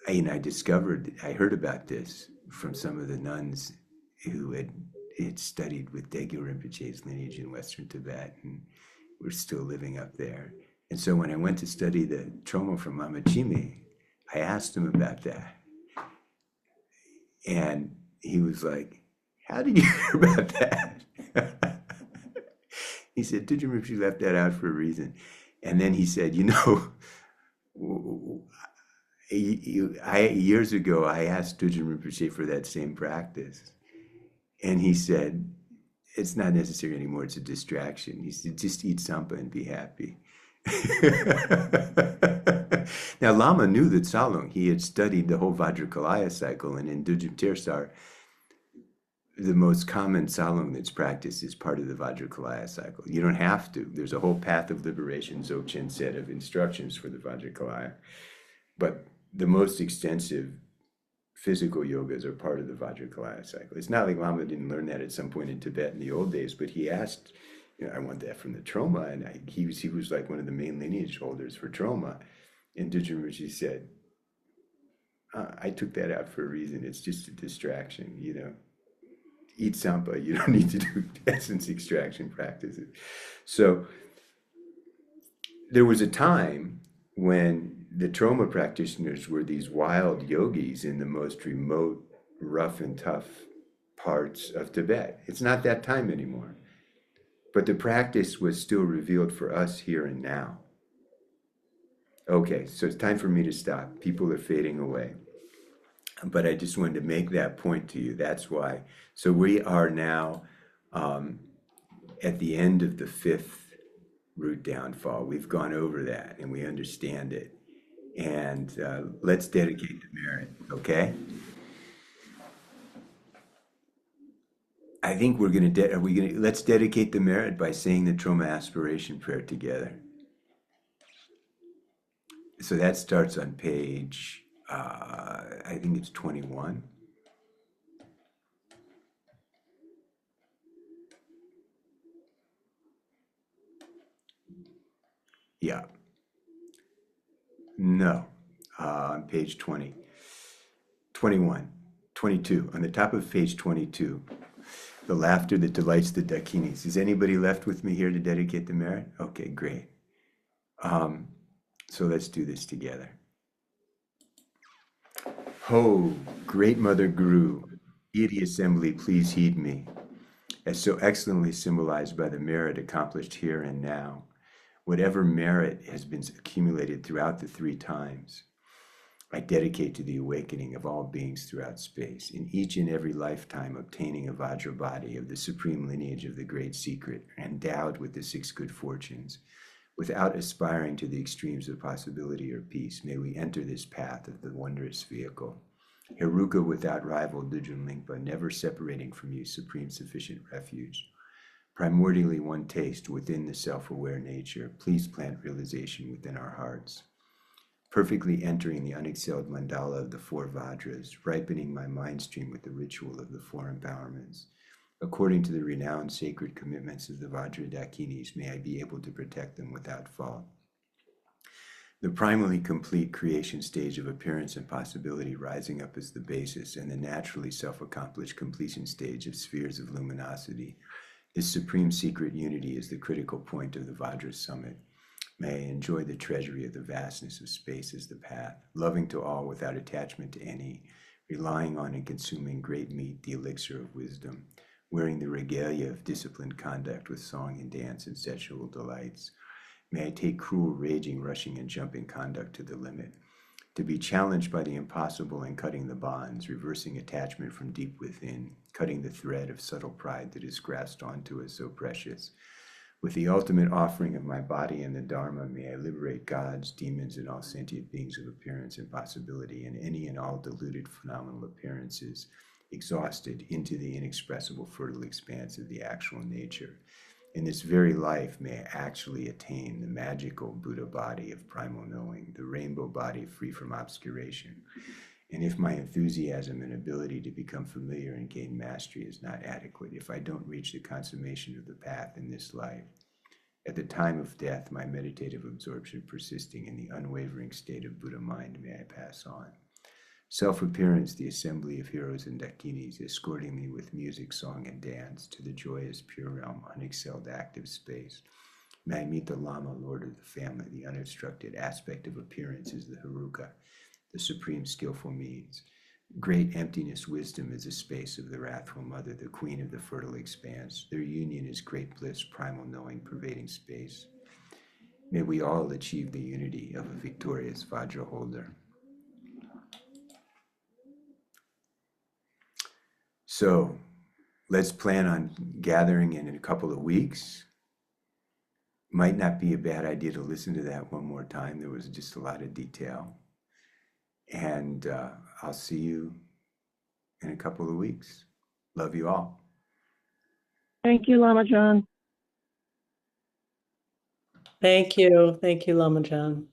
I heard about this from some of the nuns who had studied with Degyo Rinpoche's lineage in Western Tibet and were still living up there. And so when I went to study the THROMA from Lama Chime, I asked him about that. And he was like, how did you hear about that? He said, Dudjom Rinpoche left that out for a reason. And then he said, years ago, I asked Dudjom Rinpoche for that same practice. And he said, it's not necessary anymore, it's a distraction. He said, just eat sampa and be happy. Now, Lama knew the tsalung. He had studied the whole Vajrakalaya cycle, and in Dudjom Tirsar, the most common tsalung that's practiced is part of the Vajrakalaya cycle. You don't have to. There's a whole path of liberation, Dzogchen said, of instructions for the Vajrakalaya. But the most extensive physical yogas are part of the Vajrakalaya cycle. It's not like Lama didn't learn that at some point in Tibet in the old days, but he asked, I want that from the THROMA, and he was like one of the main lineage holders for THROMA. And Dudjom Rinpoche said, I took that out for a reason. It's just a distraction, Eat sampa, you don't need to do essence extraction practices. So there was a time when the THROMA practitioners were these wild yogis in the most remote, rough and tough parts of Tibet. It's not that time anymore. But the practice was still revealed for us here and now. Okay, so it's time for me to stop. People are fading away. But I just wanted to make that point to you. That's why. So we are now at the end of the 5th root downfall. We've gone over that and we understand it. And let's dedicate the merit, okay? I think we're going to, let's dedicate the merit by saying the THROMA aspiration prayer together. So that starts on page, I think it's 21. Yeah. No, on page 20, 21, 22, on the top of page 22. The laughter that delights the Dakinis. Is anybody left with me here to dedicate the merit? Okay, great. So let's do this together. Ho, great Mother Guru, Deity assembly, please heed me. As so excellently symbolized by the merit accomplished here and now, whatever merit has been accumulated throughout the 3 times, I dedicate to the awakening of all beings throughout space, in each and every lifetime obtaining a Vajra body of the supreme lineage of the Great Secret, endowed with the 6 good fortunes. Without aspiring to the extremes of possibility or peace, may we enter this path of the wondrous vehicle. Heruka without rival, Dudjom Rinpoche, never separating from you, supreme sufficient refuge. Primordially one taste within the self-aware nature, please plant realization within our hearts. Perfectly entering the unexcelled mandala of the 4 Vajras, ripening my mind stream with the ritual of the 4 empowerments. According to the renowned sacred commitments of the Vajra Dakinis, may I be able to protect them without fault. The primally complete creation stage of appearance and possibility rising up as the basis, and the naturally self-accomplished completion stage of spheres of luminosity. This supreme secret unity is the critical point of the Vajra summit. May I enjoy the treasury of the vastness of space as the path, loving to all without attachment to any, relying on and consuming great meat, the elixir of wisdom, wearing the regalia of disciplined conduct with song and dance and sexual delights. May I take cruel, raging, rushing, and jumping conduct to the limit, to be challenged by the impossible and cutting the bonds, reversing attachment from deep within, cutting the thread of subtle pride that is grasped onto us so precious. With the ultimate offering of my body and the Dharma, may I liberate gods, demons, and all sentient beings of appearance and possibility, and any and all deluded phenomenal appearances, exhausted into the inexpressible fertile expanse of the actual nature. In this very life, may I actually attain the magical Buddha body of primal knowing, the rainbow body free from obscuration. And if my enthusiasm and ability to become familiar and gain mastery is not adequate, if I don't reach the consummation of the path in this life, at the time of death, my meditative absorption persisting in the unwavering state of Buddha mind, may I pass on. Self-appearance, the assembly of heroes and dakinis, escorting me with music, song, and dance to the joyous, pure realm, unexcelled active space. May I meet the Lama, Lord of the family, the unobstructed aspect of appearance is the Heruka, the supreme skillful means. Great emptiness wisdom is the space of the wrathful mother, the queen of the fertile expanse. Their union is great bliss, primal knowing, pervading space. May we all achieve the unity of a victorious Vajra holder. So let's plan on gathering in a couple of weeks. Might not be a bad idea to listen to that one more time. There was just a lot of detail. And I'll see you in a couple of weeks. Love you all. Thank you, Lama John. Thank you. Thank you, Lama John.